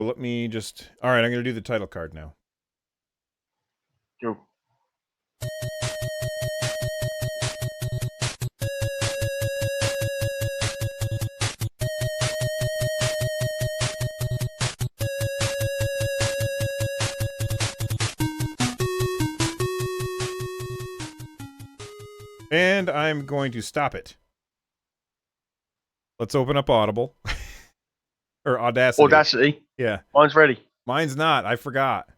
Well, let me just. All right, I'm going to do the title card now. Go. And I'm going to stop it. Let's open up Audible. Or Audacity. Audacity. Yeah. Mine's ready. Mine's not. I forgot.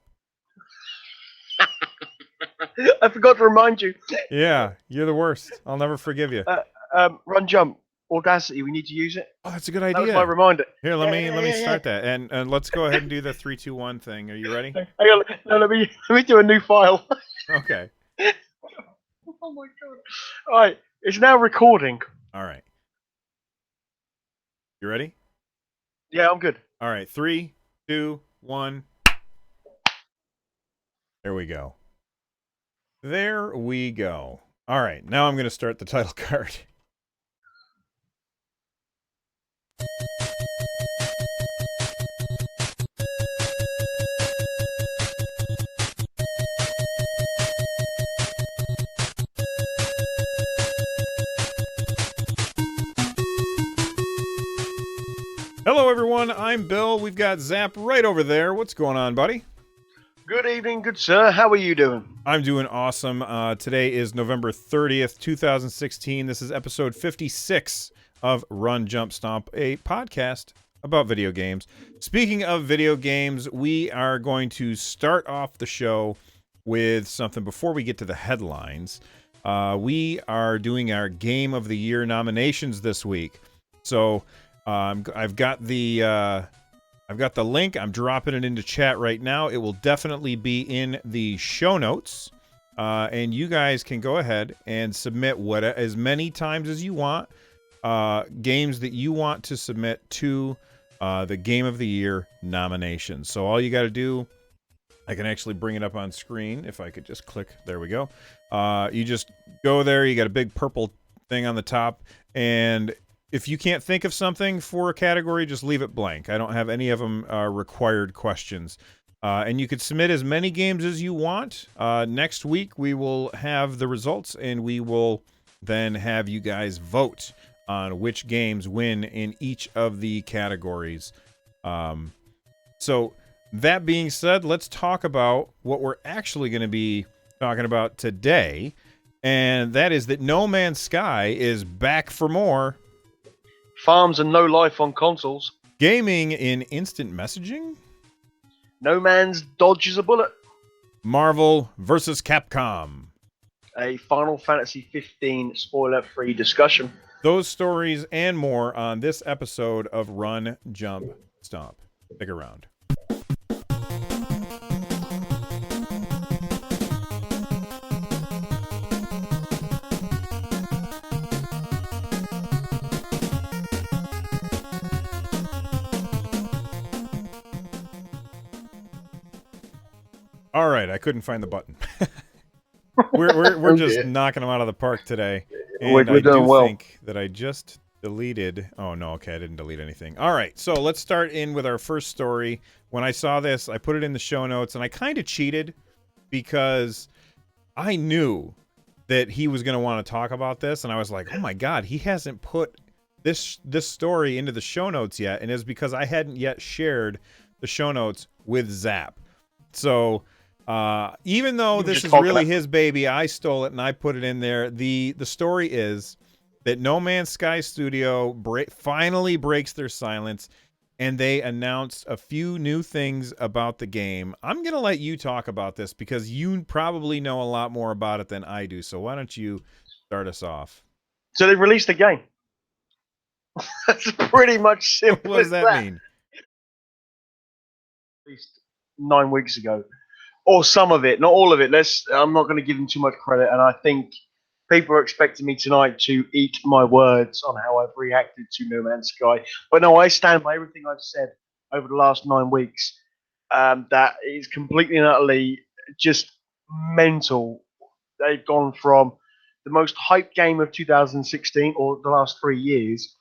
I forgot to remind you. Yeah, you're the worst. I'll never forgive you. Run jump. Audacity. We need to use it. Oh, that's a good That was my idea. reminder. Here, let me start that. And let's go ahead and do the 3, 2, 1 thing. Are you ready? Hang on. No, let me do a new file. Okay. Oh my god. All right. It's now recording. All right. You ready? Yeah, I'm good. All right. 3, 2, 1. There we go. There we go. All right. Now I'm going to start the title card. Hello, everyone. I'm Bill. We've got Zap right over there. What's going on, buddy? Good evening, good sir. How are you doing? I'm doing awesome. Today is November 30th, 2016. This is episode 56 of Run, Jump, Stomp, a podcast about video games. Speaking of video games, we are going to start off the show with something before we get to the headlines. We are doing our Game of the Year nominations this week. So I've got the link. I'm dropping it into chat right now. It will definitely be in the show notes. And you guys can go ahead and submit as many times as you want. Games that you want to submit to the Game of the Year nominations. So all you got to do, I can actually bring it up on screen if I could just click. There we go. You just go there. You got a big purple thing on the top. And if you can't think of something for a category, just leave it blank. I don't have any of them required questions. And you could submit as many games as you want. Next week, we will have the results, and we will then have you guys vote on which games win in each of the categories. So that being said, let's talk about what we're actually going to be talking about today. And that is that No Man's Sky is back for more. Farms and no life on consoles. Gaming in instant messaging. No man's dodges a bullet. Marvel versus Capcom. A Final Fantasy 15 spoiler-free discussion. Those stories and more on this episode of Run, Jump, Stomp. Stick around. All right, I couldn't find the button. we're just knocking them out of the park today. And we're doing well. I think that I just deleted. Oh no, okay, I didn't delete anything. All right, so let's start in with our first story. When I saw this, I put it in the show notes, and I kind of cheated because I knew that he was going to want to talk about this, and I was like, oh my god, he hasn't put this story into the show notes yet, and it's because I hadn't yet shared the show notes with Zap. So even though this is really his baby, I stole it and I put it in there. The story is that No Man's Sky Studio finally breaks their silence, and they announced a few new things about the game. I'm going to let you talk about this because you probably know a lot more about it than I do. So why don't you start us off? So they released the game. That's pretty much simple. What does that mean? At least 9 weeks ago. Or some of it, not all of it. I'm not going to give them too much credit, and I think people are expecting me tonight to eat my words on how I've reacted to No Man's Sky. But no, I stand by everything I've said over the last 9 weeks. That is completely and utterly just mental. They've gone from the most hyped game of 2016, or the last 3 years,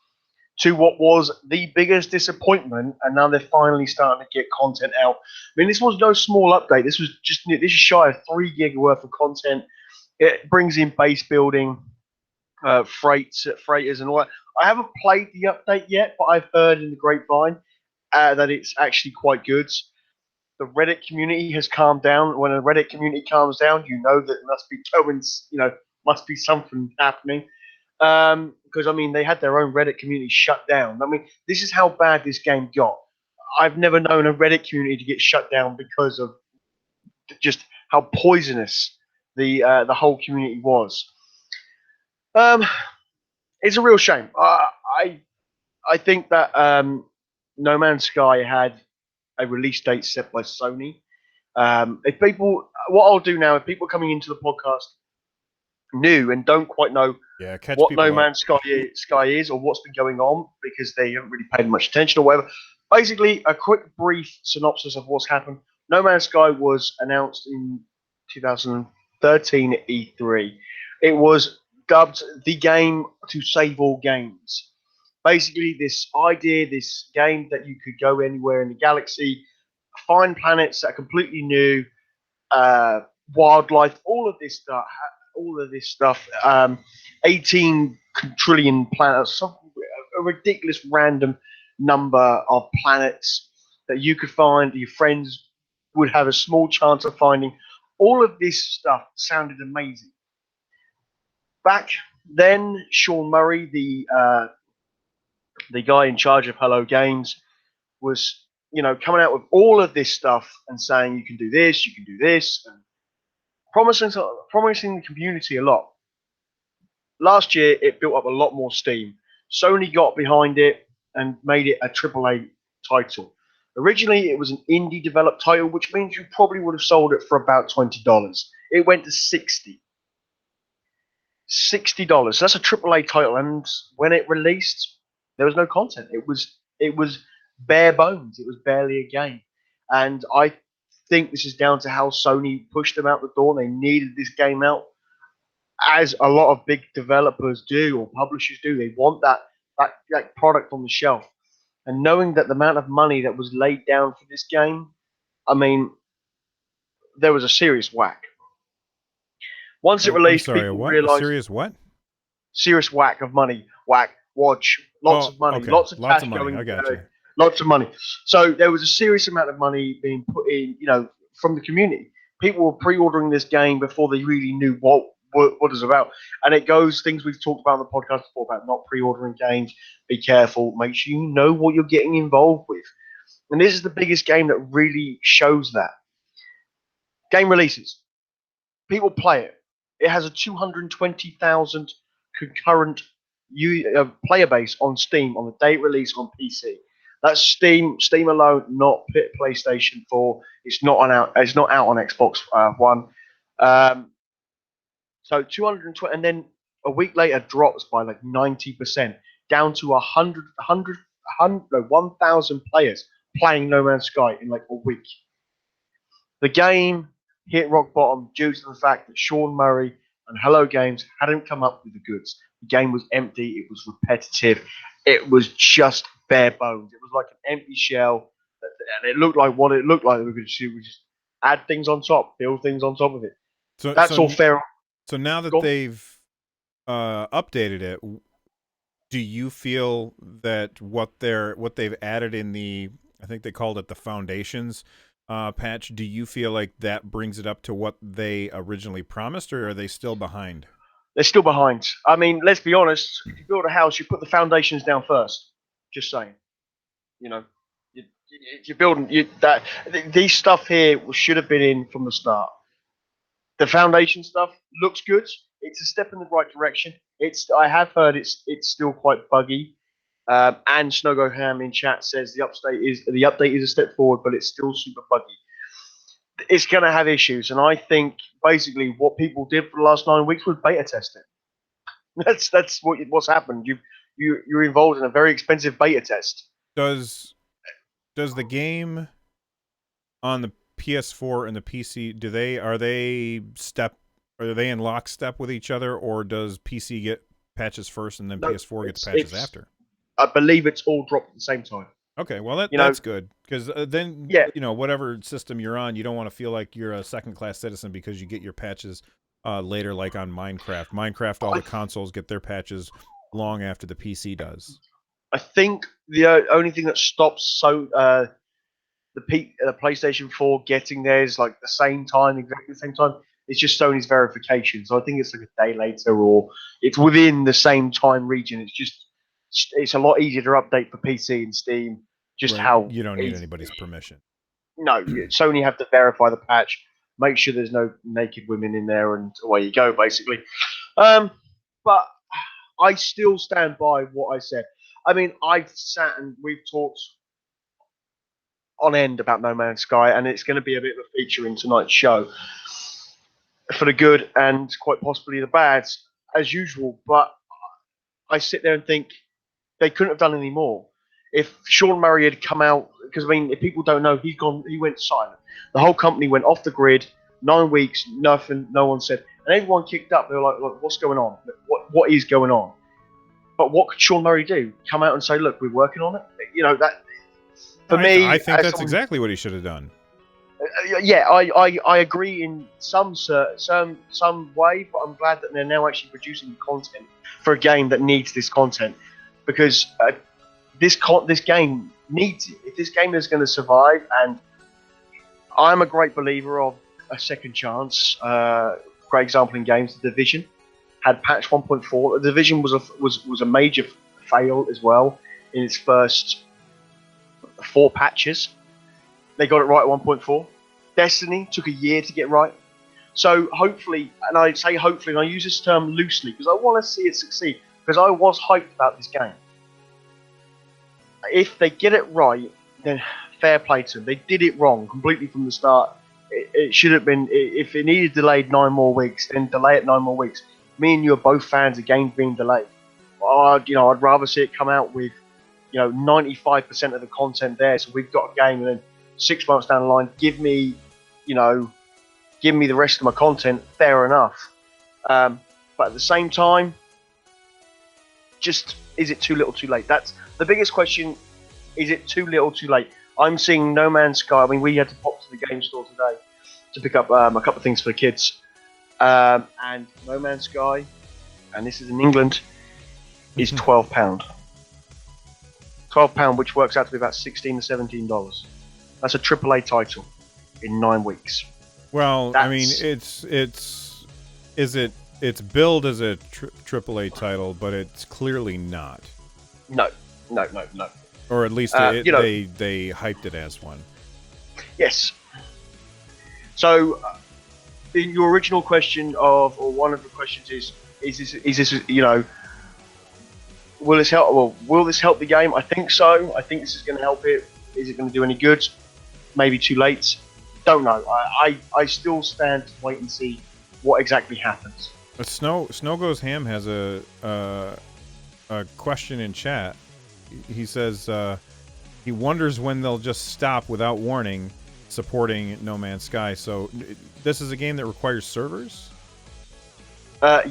to what was the biggest disappointment, and now they're finally starting to get content out. I mean, this was no small update. This is shy of 3 gig worth of content. It brings in base building, freighters, and all that. I haven't played the update yet, but I've heard in the grapevine that it's actually quite good. The Reddit community has calmed down. When a Reddit community calms down, you know that it must be going, must be something happening. Because I mean, they had their own Reddit community shut down. I mean, this is how bad this game got. I've never known a Reddit community to get shut down because of just how poisonous the whole community was. Um, it's a real shame. I think that No Man's Sky had a release date set by Sony. If people, what I'll do now, if people coming into the podcast new and don't quite know Yeah, catch what No people up. Man's Sky is or what's been going on because they haven't really paid much attention or whatever. Basically, a quick, brief synopsis of what's happened. No Man's Sky was announced in 2013 at E3. It was dubbed the game to save all games. Basically, this idea, this game that you could go anywhere in the galaxy, find planets that are completely new, uh, wildlife, all of this stuff. 18 trillion planets, a ridiculous random number of planets that you could find. Your friends would have a small chance of finding. All of this stuff sounded amazing. Back then, Sean Murray, the guy in charge of Hello Games, was coming out with all of this stuff and saying you can do this, you can do this, and promising the community a lot. Last year, it built up a lot more steam. Sony got behind it and made it a AAA title. Originally, it was an indie developed title, which means you probably would have sold it for about $20. It went to $60. That's a AAA title, and when it released, there was no content. It was bare bones. It was barely a game, and I think this is down to how Sony pushed them out the door. They needed this game out, as a lot of big developers do or publishers do. They want that product on the shelf. And knowing that the amount of money that was laid down for this game, I mean, there was a serious whack. Once it I'm released, sorry, people what? A realized serious what? serious whack of money, whack, watch, lots Oh, of money, okay. lots of Lots cash of money. I going, got you. lots of money. So there was a serious amount of money being put in, from the community. People were pre-ordering this game before they really knew what it's about. And it goes things we've talked about on the podcast before about not pre-ordering games. Be careful. Make sure you know what you're getting involved with. And this is the biggest game that really shows that. Game releases. People play it. It has a 220,000 concurrent player base on Steam on the day it released on PC. That's Steam alone, not PlayStation 4. It's not out. It's not out on Xbox One. Um, so 220, and then a week later drops by like 90%, down to 1,000 players playing No Man's Sky in like a week. The game hit rock bottom due to the fact that Sean Murray and Hello Games hadn't come up with the goods. The game was empty, it was repetitive, it was just bare bones. It was like an empty shell, and it looked like what it looked like. We could just add things on top, build things on top of it. So, That's all so, fair. so now that they've updated it, do you feel that what they've added in the, I think they called it the Foundations patch, do you feel like that brings it up to what they originally promised, or are they still behind? They're still behind. I mean, let's be honest. If you build a house, you put the foundations down first. Just saying. You know, you're building these stuff here should have been in from the start. The foundation stuff looks good. It's a step in the right direction. I have heard it's still quite buggy. And Snogo Ham in chat says the update is a step forward, but it's still super buggy. It's going to have issues, and I think basically what people did for the last 9 weeks was beta testing. That's what's happened. You're involved in a very expensive beta test. Does the game on the PS4 and the PC, are they in lockstep with each other, or does PC get patches first and then No, PS4 gets patches after? I believe it's all dropped at the same time. Okay, well You know, that's good because then yeah, whatever system you're on, you don't want to feel like you're a second-class citizen because you get your patches later, like on Minecraft. Minecraft, all the consoles get their patches long after the PC does. I think the only thing that stops the PlayStation 4 getting theirs like the same time, exactly the same time, it's just Sony's verification. So I think it's like a day later or it's within the same time region. It's a lot easier to update for PC and Steam. Just Right, how you don't need anybody's permission. no, Sony have to verify the patch, make sure there's no naked women in there, and away you go, basically. But I still stand by what I said. I mean, I've sat and we've talked on end about No Man's Sky, and it's going to be a bit of a feature in tonight's show for the good and quite possibly the bad, as usual. But I sit there and think they couldn't have done any more. If Sean Murray had come out, because I mean, if people don't know, he went silent. The whole company went off the grid. 9 weeks, nothing, no one said, and everyone kicked up. They were like, "Look, what's going on? What is going on?" But what could Sean Murray do? Come out and say, "Look, we're working on it." You know that. For me, I think that's exactly what he should have done. Yeah, I agree in some way, but I'm glad that they're now actually producing content for a game that needs this content, because this game needs it. If this game is going to survive, and I'm a great believer of a second chance. Great example in games, The Division had patch 1.4. The Division was a major fail as well in its first 4 patches. They got it right at 1.4. Destiny took a year to get right. So hopefully, and I say hopefully, and I use this term loosely because I want to see it succeed, because I was hyped about this game. If they get it right, then fair play to them. They did it wrong completely from the start. It should have been, if it needed delayed 9 more weeks, then delay it 9 more weeks. Me and you are both fans of games being delayed. I'd rather see it come out with 95% of the content there, so we've got a game, and then 6 months down the line, give me the rest of my content. Fair enough, but at the same time, just is it too little, too late? That's the biggest question. Is it too little, too late? I'm seeing No Man's Sky. I mean, we had to pop to the game store today to pick up a couple of things for the kids, and No Man's Sky, and this is in England, is £12. £12, which works out to be about $16 to $17. That's a AAA title in 9 weeks. Well, I mean, it's billed as a AAA title, but it's clearly not. No. Or at least they hyped it as one. Yes. So, in your original question or one of the questions is this will this help? Well, will this help the game? I think so. I think this is going to help it. Is it going to do any good? Maybe too late. Don't know. I still stand to wait and see what exactly happens. But Snow Goes Ham has a question in chat. He says he wonders when they'll just stop without warning supporting No Man's Sky. So this is a game that requires servers?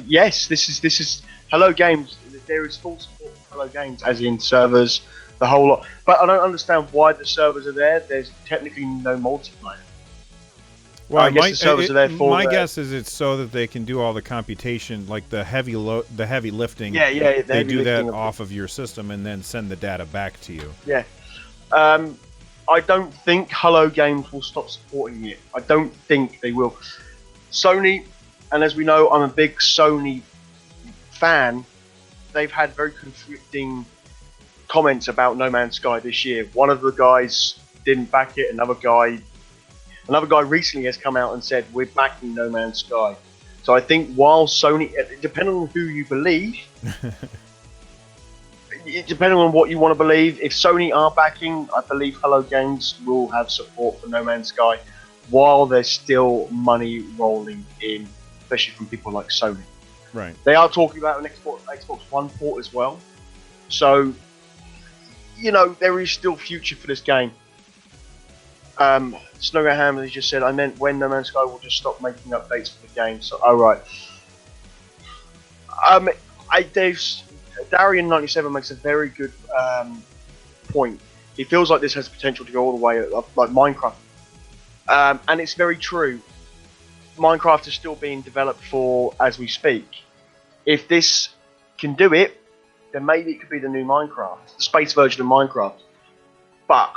Yes, this is Hello Games. There is full support for Hello Games, as in servers, the whole lot. But I don't understand why the servers are there. There's technically no multiplayer. Well, I guess the servers are there for. My guess is it's so that they can do all the computation, like the heavy lifting. Yeah. They do that off of your system and then send the data back to you. Yeah. I don't think Hello Games will stop supporting it. I don't think they will. Sony, and as we know, I'm a big Sony fan. They've had very conflicting comments about No Man's Sky this year. One of the guys didn't back it. Another guy recently has come out and said we're backing No Man's Sky. So I think while Sony, depending on who you believe, depending on what you want to believe, if Sony are backing, I believe Hello Games will have support for No Man's Sky, while there's still money rolling in, especially from people like Sony. Right. They are talking about an Xbox One port as well. So, there is still future for this game. Snuggerham has just said, I meant when No Man's Sky will just stop making updates for the game. So, right. Darian97 makes a very good point. It feels like this has potential to go all the way up, like Minecraft. And it's very true. Minecraft is still being developed for as we speak. If this can do it, then maybe it could be the new Minecraft, the space version of Minecraft. But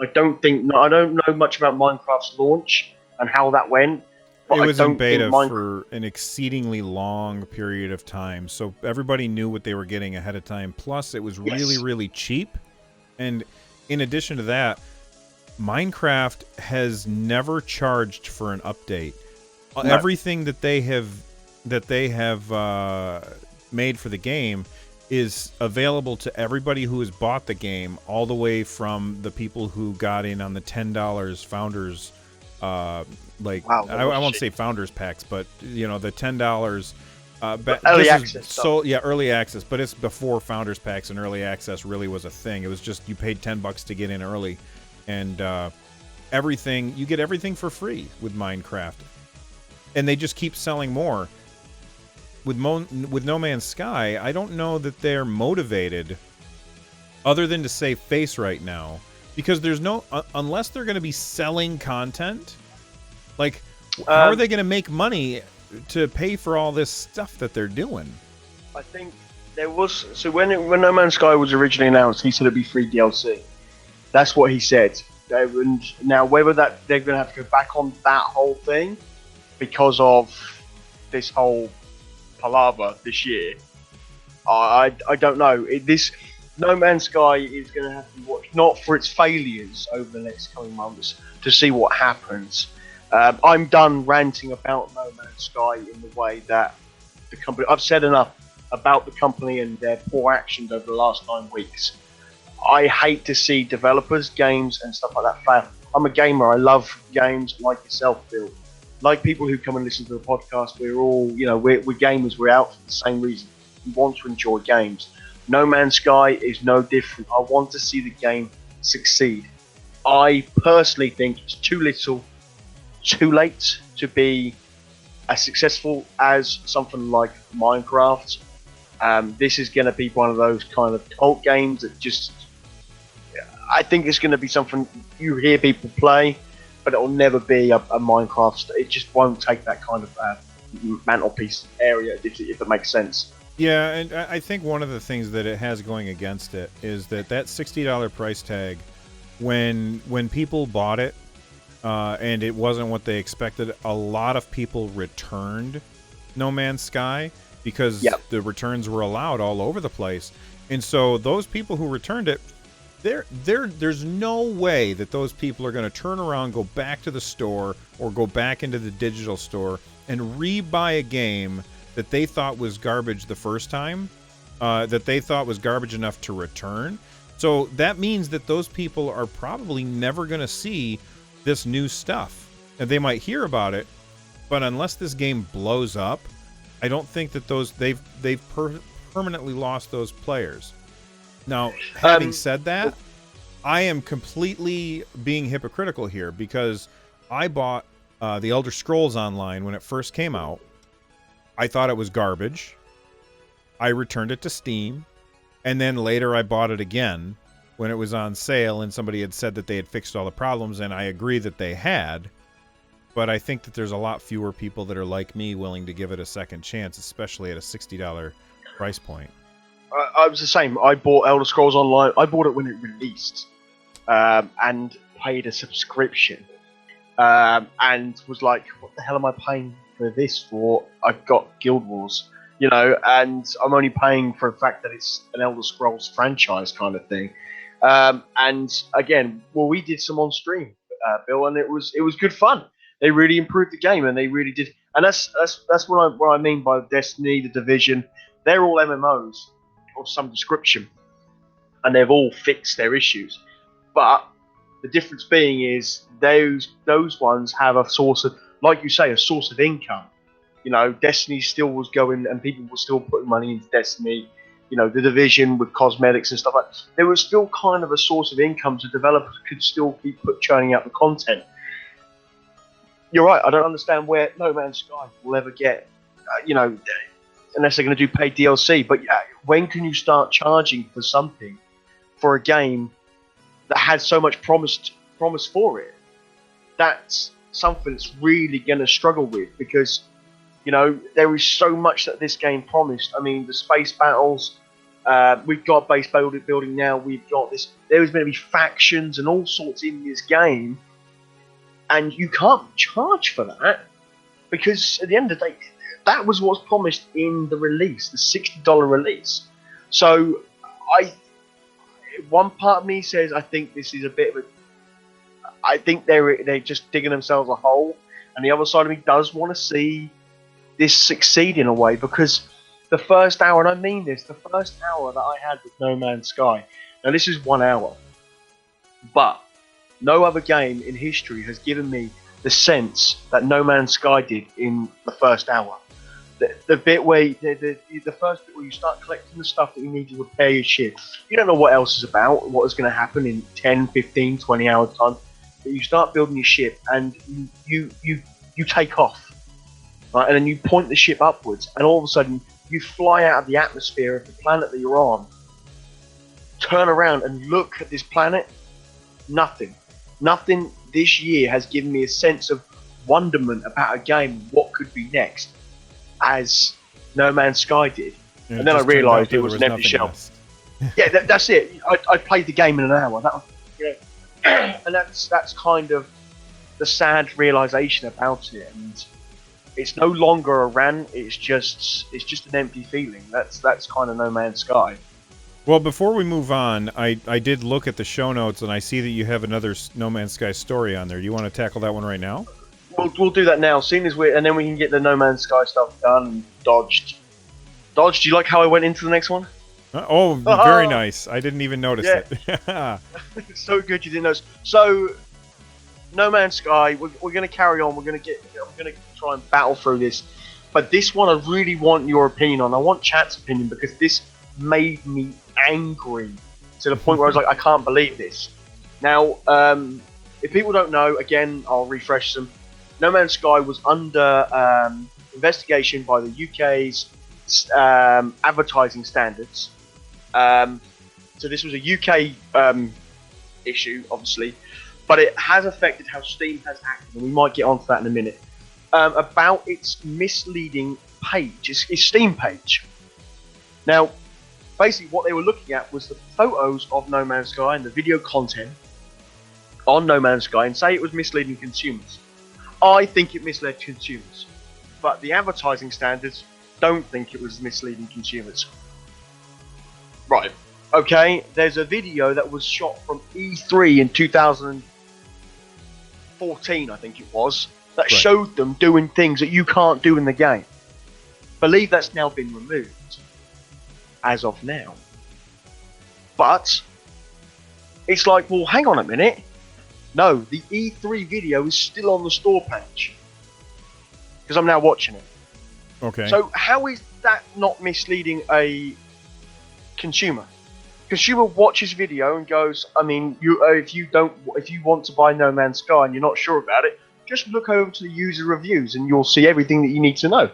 I don't know much about Minecraft's launch and how that went. But It was I in don't beta think for an exceedingly long period of time, so everybody knew what they were getting ahead of time. Plus, it was really, Yes. really cheap. And in addition to that, Minecraft has never charged for an update. No. Everything that they have made for the game is available to everybody who has bought the game, all the way from the people who got in on the $10 founders. Wow, I won't say founders packs, but the $10 early access stuff. early access, but it's before founders packs and early access really was a thing. It was just you paid $10 to get in early, and you get everything for free with Minecraft, and they just keep selling more. With No Man's Sky, I don't know that they're motivated, other than to save face right now. Because there's no unless they're going to be selling content, like how are they going to make money to pay for all this stuff that they're doing? I think there was when No Man's Sky was originally announced, he said it'd be free DLC. That's what he said. And now whether that they're going to have to go back on that whole thing because of this whole palaver this year, I don't know. This No Man's Sky is going to have to be watched not for its failures over the next coming months to see what happens. I'm done ranting about No Man's Sky in the way that the company. I've said enough about the company and their poor actions over the last 9 weeks. I hate to see developers, games, and stuff like that fail. I'm a gamer. I love games, like yourself, Bill. Like people who come and listen to the podcast, we're all, we're gamers. We're out for the same reason. We want to enjoy games. No Man's Sky is no different. I want to see the game succeed. I personally think it's too little, too late to be as successful as something like Minecraft. This is going to be one of those kind of cult games that just, I think it's going to be something you hear people play, but it'll never be a Minecraft. It just won't take that kind of mantelpiece area, if it makes sense. Yeah, and I think one of the things that it has going against it is that $60 price tag, when people bought it, and it wasn't what they expected, a lot of people returned No Man's Sky because the returns were allowed all over the place. And so those people who returned it, there's no way that those people are going to turn around, go back to the store, or go back into the digital store and re-buy a game that they thought was garbage the first time, that they thought was garbage enough to return. So that means that those people are probably never going to see this new stuff. And they might hear about it, but unless this game blows up, I don't think that they've permanently lost those players. Now, having said that, I am completely being hypocritical here because I bought the Elder Scrolls Online when it first came out. I thought it was garbage. I returned it to Steam, and then later I bought it again when it was on sale and somebody had said that they had fixed all the problems, and I agree that they had. But I think that there's a lot fewer people that are like me willing to give it a second chance, especially at a $60 price point. I was the same. I bought Elder Scrolls Online. I bought it when it released, and paid a subscription, and was like, "What the hell am I paying for this for? I've got Guild Wars, and I'm only paying for the fact that it's an Elder Scrolls franchise kind of thing." And again, we did some on stream, Bill, and it was good fun. They really improved the game, and they really did. And that's what I mean by Destiny, the Division. They're all MMOs of some description, and they've all fixed their issues. But the difference being is those ones have a source of, like you say, a source of income. Destiny still was going, and people were still putting money into Destiny. The Division with cosmetics and stuff like that. There was still kind of a source of income, so developers could still keep churning out the content. You're right. I don't understand where No Man's Sky will ever get, unless they're going to do paid DLC. But when can you start charging for something for a game that had so much promise for it. That's something that's really going to struggle with, because there is so much that this game promised. I mean, the space battles. We've got base building now. We've got this. There's going to be factions and all sorts in this game, and you can't charge for that, because at the end of the day, that was what's promised in the release, the $60 release. So, one part of me says I think this is a bit of a. I think they're just digging themselves a hole, and the other side of me does want to see this succeed in a way, because the first hour, and I mean this, the first hour that I had with No Man's Sky, now this is 1 hour, but no other game in history has given me the sense that No Man's Sky did in the first hour. The bit where the first bit where you start collecting the stuff that you need to repair your ship. You don't know what else is about, what is going to happen in 10, 15, 20 hours time. But you start building your ship, and you take off, right? And then you point the ship upwards, and all of a sudden you fly out of the atmosphere of the planet that you're on, turn around and look at this planet. Nothing this year has given me a sense of wonderment about a game, what could be next, as No Man's Sky did. And then I realised it was an empty shell. Yeah, that's it. I played the game in an hour. That was, and that's kind of the sad realisation about it. And it's no longer a rant. It's just an empty feeling. That's kind of No Man's Sky. Well, before we move on, I did look at the show notes, and I see that you have another No Man's Sky story on there. Do you want to tackle that one right now? We'll do that now, seeing as and then we can get the No Man's Sky stuff done and dodged. Dodged, do you like how I went into the next one? Very nice. I didn't even notice it. So good you didn't notice. So, No Man's Sky, we're going to carry on. I'm going to try and battle through this. But this one I really want your opinion on. I want chat's opinion, because this made me angry to the point where I was like, I can't believe this. Now, if people don't know, again, I'll refresh them. No Man's Sky was under investigation by the UK's advertising standards. So this was a UK issue, obviously, but it has affected how Steam has acted, and we might get onto that in a minute. About its misleading page, its Steam page. Now, basically what they were looking at was the photos of No Man's Sky and the video content on No Man's Sky, and say it was misleading consumers. I think it misled consumers, but the advertising standards don't think it was misleading consumers. Right. Okay, there's a video that was shot from E3 in 2014, I think it was, that showed them doing things that you can't do in the game. Believe that's now been removed, as of now. But it's like, well, hang on a minute. No, the E3 video is still on the store page, because I'm now watching it. Okay. So how is that not misleading a consumer? Consumer watches video and goes, I mean, if you want to buy No Man's Sky and you're not sure about it, just look over to the user reviews and you'll see everything that you need to know,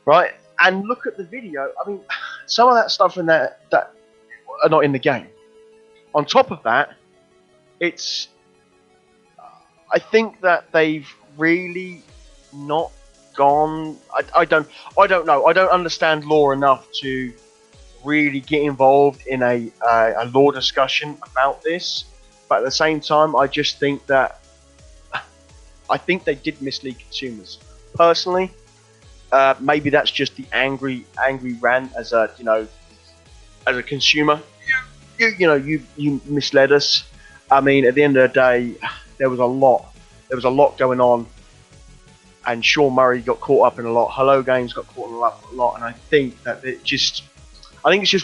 right? And look at the video. I mean, some of that stuff in that are not in the game. On top of that, I think that they've really not gone. I don't know. I don't understand law enough to really get involved in a law discussion about this. But at the same time, I just think that they did mislead consumers. Personally, maybe that's just the angry rant as a consumer. You misled us. I mean, at the end of the day, there was a lot going on, and Sean Murray got caught up in a lot. Hello Games got caught up in a lot, and I think it's just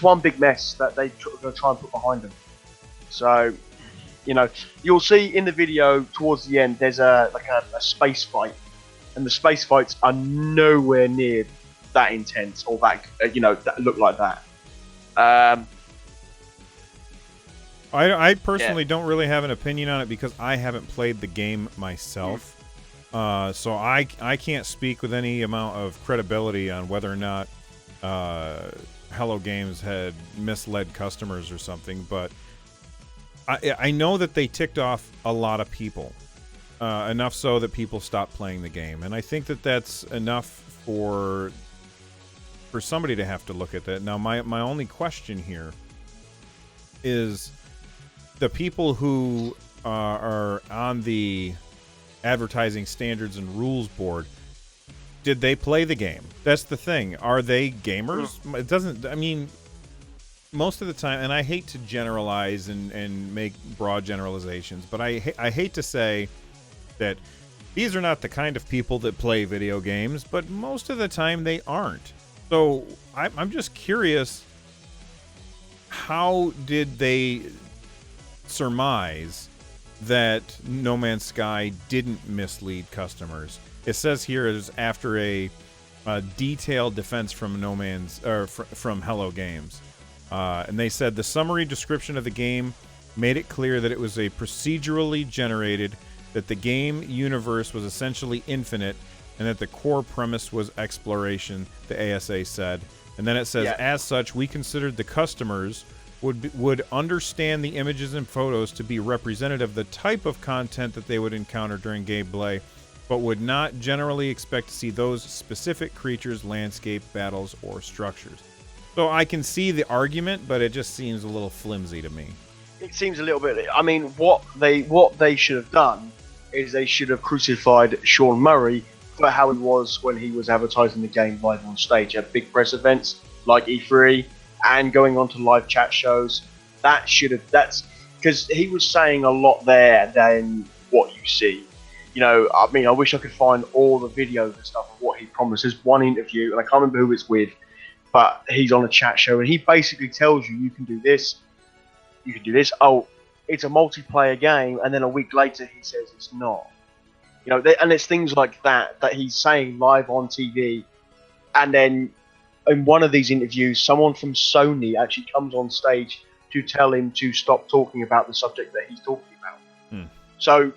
one big mess that they're going to try and put behind them. So, you'll see in the video towards the end, there's a space fight, and the space fights are nowhere near that intense or that that look like that. I personally don't really have an opinion on it because I haven't played the game myself. So I can't speak with any amount of credibility on whether or not Hello Games had misled customers or something, but I know that they ticked off a lot of people, enough so that people stopped playing the game, and I think that that's enough for somebody to have to look at that. Now, my only question here is the people who are on the advertising standards and rules board. Did they play the game? That's the thing. Are they gamers? It doesn't. I mean, most of the time, and I hate to generalize and make broad generalizations, but I hate to say that these are not the kind of people that play video games, but most of the time they aren't. So I'm just curious, how did they surmise that No Man's Sky didn't mislead customers? It says here is after a detailed defense from from Hello Games, and they said the summary description of the game made it clear that it was a procedurally generated, that the game universe was essentially infinite, and that the core premise was exploration. The ASA said, and then it says, as such, we considered the customers would understand the images and photos to be representative of the type of content that they would encounter during gameplay, but would not generally expect to see those specific creatures, landscape, battles, or structures. So I can see the argument, but it just seems a little flimsy to me. It seems a little bit. I mean, what they should have done is they should have crucified Sean Murray for how he was when he was advertising the game live on stage at big press events like E3 and going on to live chat shows. That's because he was saying a lot there than what you see. You know, I mean, I wish I could find all the videos and stuff of what he promises. One interview, and I can't remember who it's with, but he's on a chat show, and he basically tells you can do this, you can do this. Oh, it's a multiplayer game, and then a week later he says it's not. You know, and it's things like that he's saying live on TV, and then in one of these interviews, someone from Sony actually comes on stage to tell him to stop talking about the subject that he's talking about. So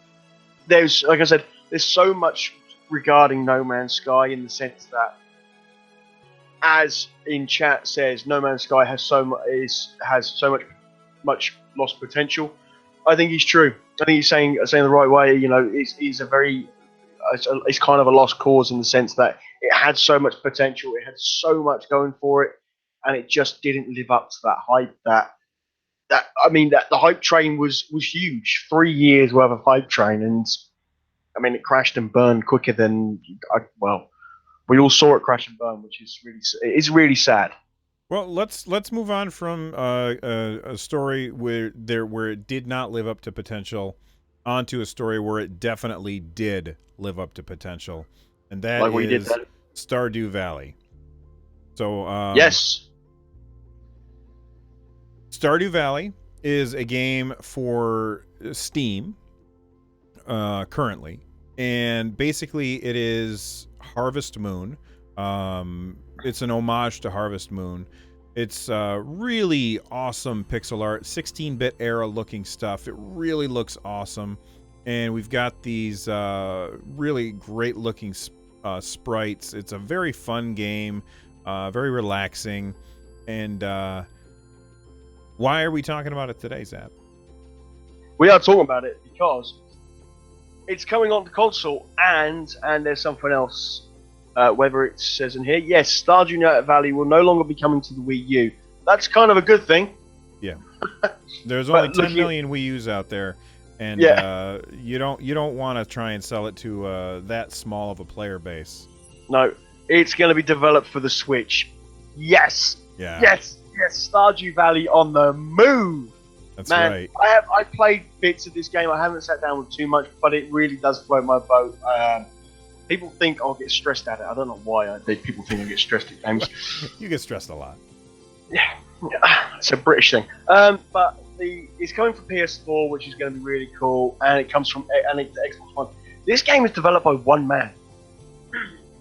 there's, like I said, there's so much regarding No Man's Sky in the sense that, as in chat says, No Man's Sky has so much lost potential. I think he's true. I think he's saying the right way. You know, it's kind of a lost cause in the sense that it had so much potential, it had so much going for it, and it just didn't live up to that hype. That the hype train was huge. 3 years worth of hype train, and I mean, it crashed and burned quicker than we all saw it crash and burn, which is really sad. Well, let's move on from a story where it did not live up to potential onto a story where it definitely did live up to potential, and that is Stardew Valley. So yes, Stardew Valley is a game for Steam currently, and basically it is Harvest Moon. It's an homage to Harvest Moon. It's really awesome pixel art, 16-bit era looking stuff. It really looks awesome, and we've got these really great looking sprites. It's a very fun game, very relaxing, and why are we talking about it today, Zap? We are talking about it because it's coming on the console, and there's something else. Whether it says in here, yes, Stardew Valley will no longer be coming to the Wii U. That's kind of a good thing. Yeah. There's only 10 million Wii U's out there, and you don't want to try and sell it to that small of a player base. No, it's going to be developed for the Switch. Yes. Yeah. Yes. Stardew Valley on the move. That's Man, right. I played bits of this game. I haven't sat down with too much, but it really does float my boat. People think I'll get stressed at it. I don't know why people think I get stressed at games. You get stressed a lot. Yeah. It's a British thing. But it's coming from PS4, which is going to be really cool, and it comes from Xbox One. This game is developed by one man.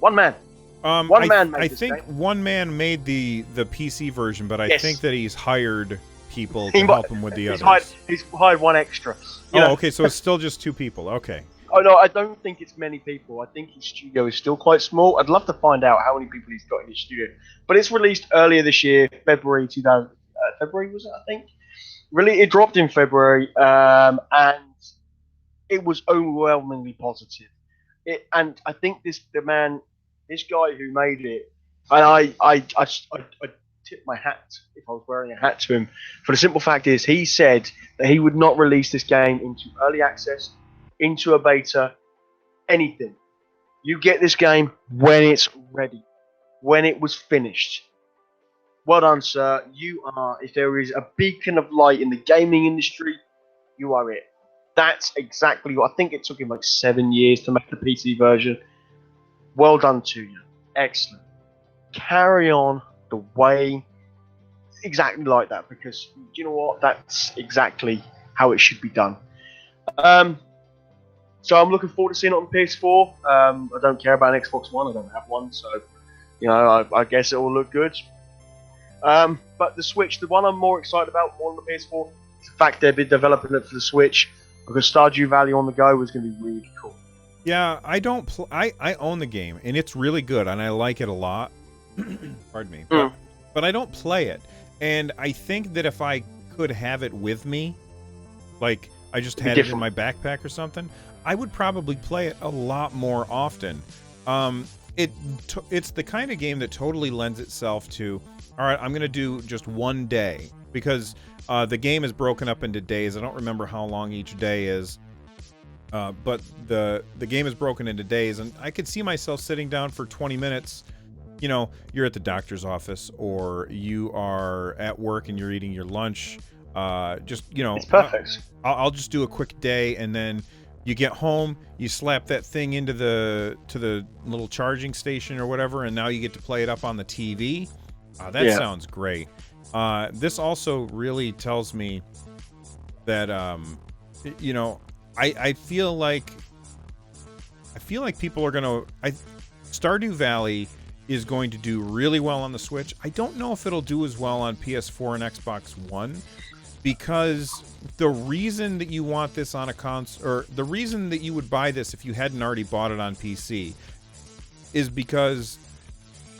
One man. I think one man made the PC version, but I think that he's hired people to help him with the others. He's hired one extra. Okay, so it's still just two people. Okay. Oh no, I don't think it's many people. I think his studio is still quite small. I'd love to find out how many people he's got in his studio. But it's released earlier this year, February 2000. February was it? I think. Really, it dropped in February, and it was overwhelmingly positive. And I think this guy who made it, and I tip my hat if I was wearing a hat to him. For the simple fact is, he said that he would not release this game into early access, into a beta, anything. You get this game when it's ready, when it was finished. Well done, sir. You are, if there is a beacon of light in the gaming industry, you are it. That's exactly what I think. It took him like 7 years to make the PC version. Well done to you. Excellent. Carry on the way exactly like that, because you know what? That's exactly how it should be done. So I'm looking forward to seeing it on PS4. I don't care about an Xbox One. I don't have one, so I guess it will look good. But the Switch, the one I'm more excited about more than the PS4, is the fact they've been developing it for the Switch, because Stardew Valley on the go was going to be really cool. Yeah, I don't. I own the game, and it's really good, and I like it a lot. Pardon me, but I don't play it, and I think that if I could have it with me, like I just had it in my backpack or something, I would probably play it a lot more often. It's the kind of game that totally lends itself to, all right, I'm going to do just one day, because the game is broken up into days. I don't remember how long each day is, but the game is broken into days, and I could see myself sitting down for 20 minutes. You're at the doctor's office, or you are at work and you're eating your lunch. It's perfect. I'll just do a quick day, and then you get home, you slap that thing into the little charging station or whatever, and now you get to play it up on the TV. That sounds great. This also really tells me that I feel like people are gonna. Stardew Valley is going to do really well on the Switch. I don't know if it'll do as well on PS4 and Xbox One, because the reason that you want this on a console, or the reason that you would buy this if you hadn't already bought it on PC, is because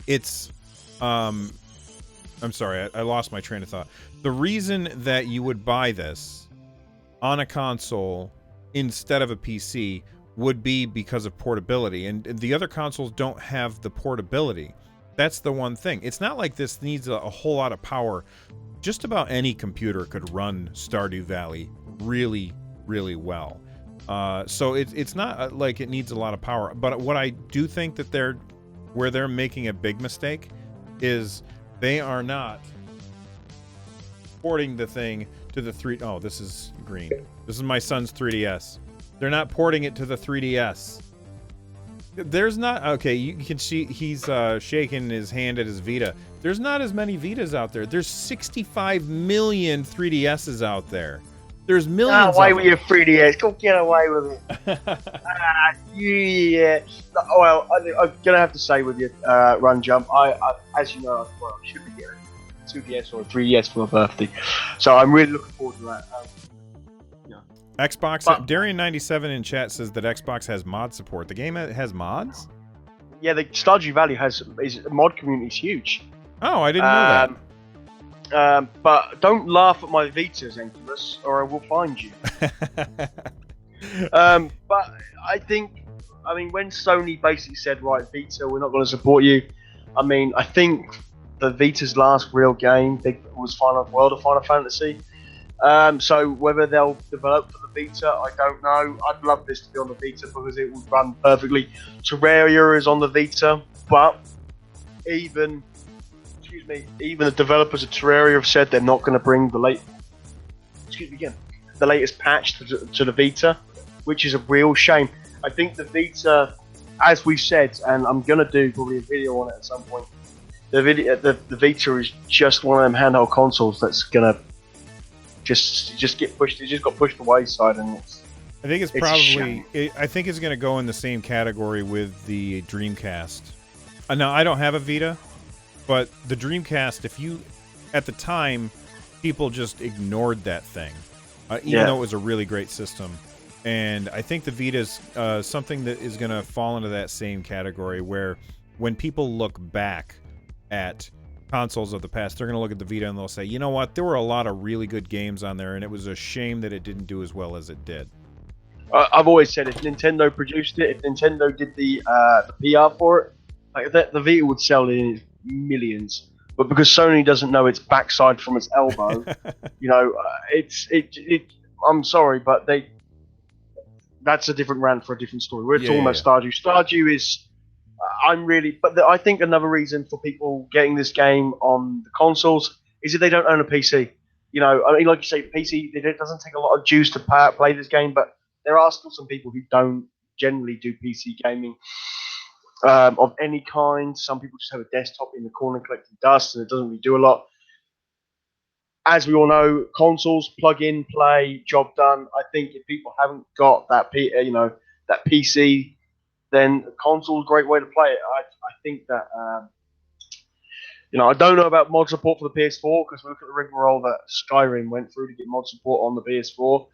it's I'm sorry, I lost my train of thought. The reason that you would buy this on a console instead of a PC would be because of portability, and the other consoles don't have the portability. That's the one thing. It's not like this needs a whole lot of power. Just about any computer could run Stardew Valley really, really well. So it's not like it needs a lot of power. But what I do think that where they're making a big mistake is they are not porting the thing to the 3. Oh, this is green. This is my son's 3DS. They're not porting it to the 3DS. There's not... Okay, you can see he's shaking his hand at his Vita. There's not as many Vitas out there. There's 65 million 3DSs out there. There's millions. Away with your 3DS. Go get away with it. Yeah. Well, I'm gonna have to say with you, Run Jump. I as you know, I should be getting a 2DS or a 3DS for my birthday, so I'm really looking forward to that. Xbox. Darian97 in chat says that Xbox has mod support. The game has mods? Yeah, the Stardew Valley has mod community is huge. Oh, I didn't know that. But don't laugh at my Vitas, Enculus, or I will find you. But I mean, when Sony basically said, right, Vita, we're not going to support you, I think the Vita's last real game was World of Final Fantasy. So whether they'll develop for the Vita, I don't know. I'd love this to be on the Vita because it would run perfectly. Terraria is on the Vita, but even the developers of Terraria have said they're not going to bring the latest patch to the Vita, which is a real shame. I think the Vita, as we've said, and I'm going to do probably a video on it at some point, the Vita is just one of them handheld consoles that's going to just get pushed. It just got pushed to the wayside, and I think it's probably. I think it's going to go in the same category with the Dreamcast. Now I don't have a Vita, but the Dreamcast. At the time, people just ignored that thing, even though it was a really great system, And I think the Vita's something that is going to fall into that same category where when people look back at consoles of the past, they're going to look at the Vita and they'll say, you know what, there were a lot of really good games on there, and it was a shame that it didn't do as well as it did. I've always said if Nintendo produced it, if Nintendo did the PR for it, like the Vita would sell in millions. But because Sony doesn't know its backside from its elbow, I'm sorry, but that's a different rant for a different story. We're talking about Stardew. Stardew is, I think another reason for people getting this game on the consoles is that they don't own a PC. I mean, like you say, PC, it doesn't take a lot of juice to play this game, but there are still some people who don't generally do PC gaming of any kind. Some people just have a desktop in the corner collecting dust, and it doesn't really do a lot. As we all know, consoles, plug in, play, job done. I think if people haven't got that PC, then the console's a great way to play it. I think that I don't know about mod support for the PS4 because we look at the rigmarole that Skyrim went through to get mod support on the PS4,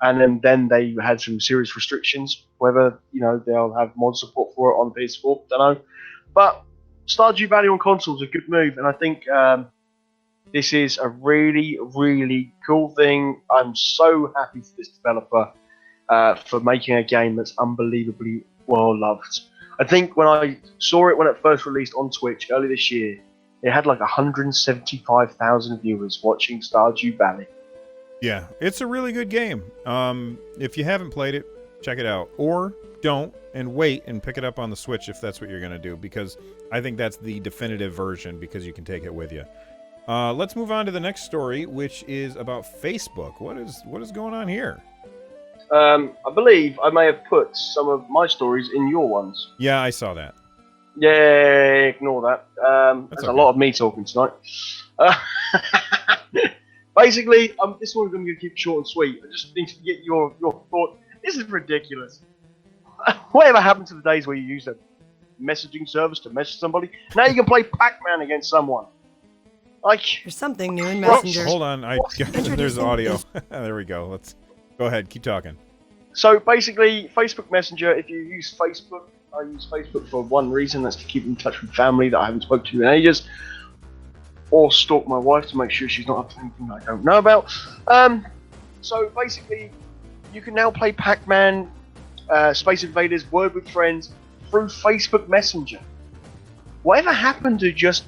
and then they had some serious restrictions. Whether they'll have mod support for it on the PS4, don't know. But Stardew Valley on console is a good move, and I think this is a really, really cool thing. I'm so happy for this developer for making a game that's unbelievably well loved. I think when I saw it when it first released on Twitch early this year, it had like 175,000 viewers watching Stardew Valley. Yeah, it's a really good game. If you haven't played it, check it out. Or don't, and wait and pick it up on the Switch if that's what you're going to do, because I think that's the definitive version because you can take it with you. Let's move on to the next story, which is about Facebook. What is going on here? I believe I may have put some of my stories in your ones. Yeah, I saw that. Yeah, ignore that. There's a lot of me talking tonight. Basically, this one's going to keep short and sweet. I just need to get your thought. This is ridiculous. Whatever happened to the days where you used a messaging service to message somebody? Now you can play Pac-Man against someone. There's something new in Messenger. Hold on, there's audio. There we go. Let's go ahead. Keep talking. So basically, Facebook Messenger. If you use Facebook, I use Facebook for one reason: that's to keep in touch with family that I haven't spoken to in ages, or stalk my wife to make sure she's not up to anything I don't know about. So basically, you can now play Pac-Man, Space Invaders, Word with Friends through Facebook Messenger. Whatever happened to just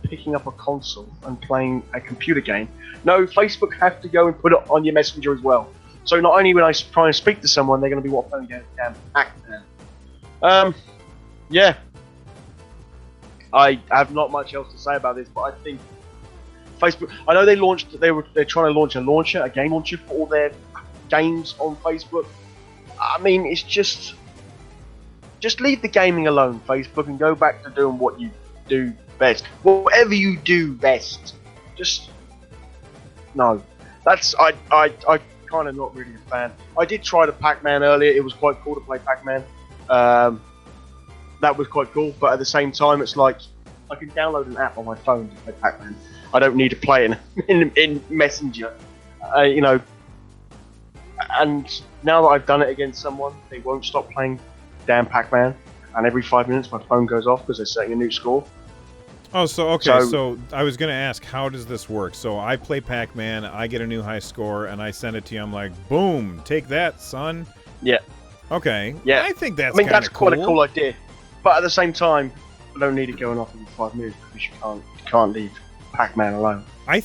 picking up a console and playing a computer game? No, Facebook have to go and put it on your Messenger as well. So not only when I try and speak to someone, they're going to be playing damn Pac-Man. Yeah. I have not much else to say about this, but I think Facebook. I know they're trying to launch a game launcher for all their games on Facebook. I mean, it's just leave the gaming alone, Facebook, and go back to doing what you do best. Whatever you do best. Just no. That's I kind of not really a fan. I did try the Pac-Man earlier. It was quite cool to play Pac-Man. That was quite cool, but at the same time, it's like I can download an app on my phone to play Pac-Man. I don't need to play it in Messenger. And now that I've done it against someone, they won't stop playing damn Pac-Man. And every 5 minutes, my phone goes off because they're setting a new score. Oh, so I was going to ask, how does this work? So I play Pac-Man, I get a new high score, and I send it to you. I'm like, boom, take that, son. Yeah. Okay. Yeah. I think that's that's quite a cool idea. But at the same time, I don't need it going off in 5 minutes because you can't leave Pac-Man alone. I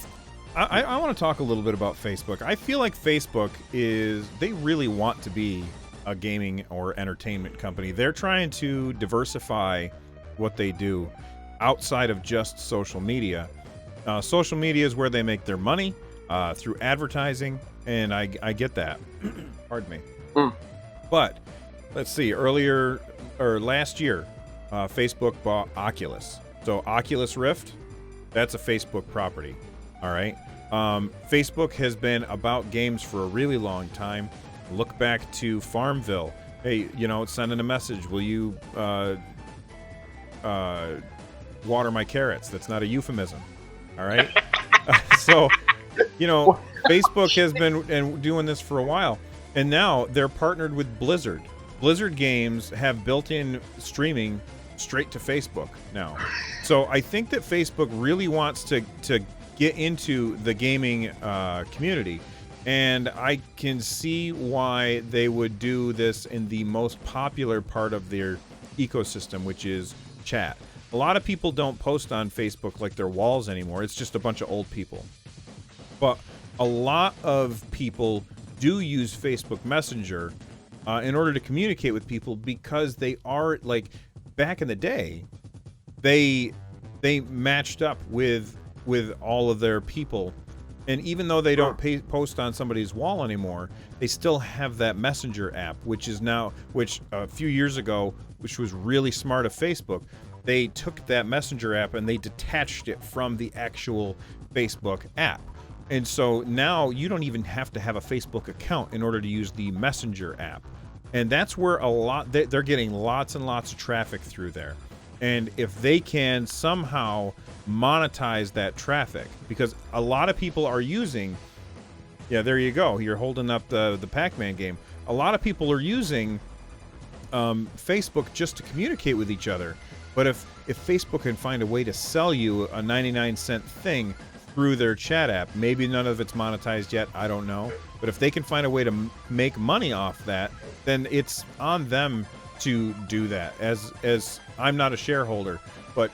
want to talk a little bit about Facebook. I feel like Facebook they really want to be a gaming or entertainment company. They're trying to diversify what they do outside of just social media. Social media is where they make their money through advertising, and I get that. Pardon me. But let's see. Last year, Facebook bought Oculus. So Oculus Rift, that's a Facebook property. All right. Facebook has been about games for a really long time. Look back to Farmville. Hey, sending a message. Will you water my carrots? That's not a euphemism. All right. So, Facebook has been doing this for a while. And now they're partnered with Blizzard. Blizzard games have built-in streaming straight to Facebook now. So I think that Facebook really wants to get into the gaming community. And I can see why they would do this in the most popular part of their ecosystem, which is chat. A lot of people don't post on Facebook like their walls anymore. It's just a bunch of old people. But a lot of people do use Facebook Messenger in order to communicate with people, because they are, like, back in the day, they matched up with all of their people. And even though they don't post on somebody's wall anymore, they still have that Messenger app, which a few years ago, which was really smart of Facebook, they took that Messenger app and they detached it from the actual Facebook app. And so now you don't even have to have a Facebook account in order to use the Messenger app. And that's where they're getting lots and lots of traffic through there. And if they can somehow monetize that traffic, because a lot of people are using, there you go, you're holding up the Pac-Man game. A lot of people are using Facebook just to communicate with each other. But if Facebook can find a way to sell you a 99-cent thing through their chat app, maybe none of it's monetized yet, I don't know. But if they can find a way to make money off that, then it's on them to do that. As I'm not a shareholder, but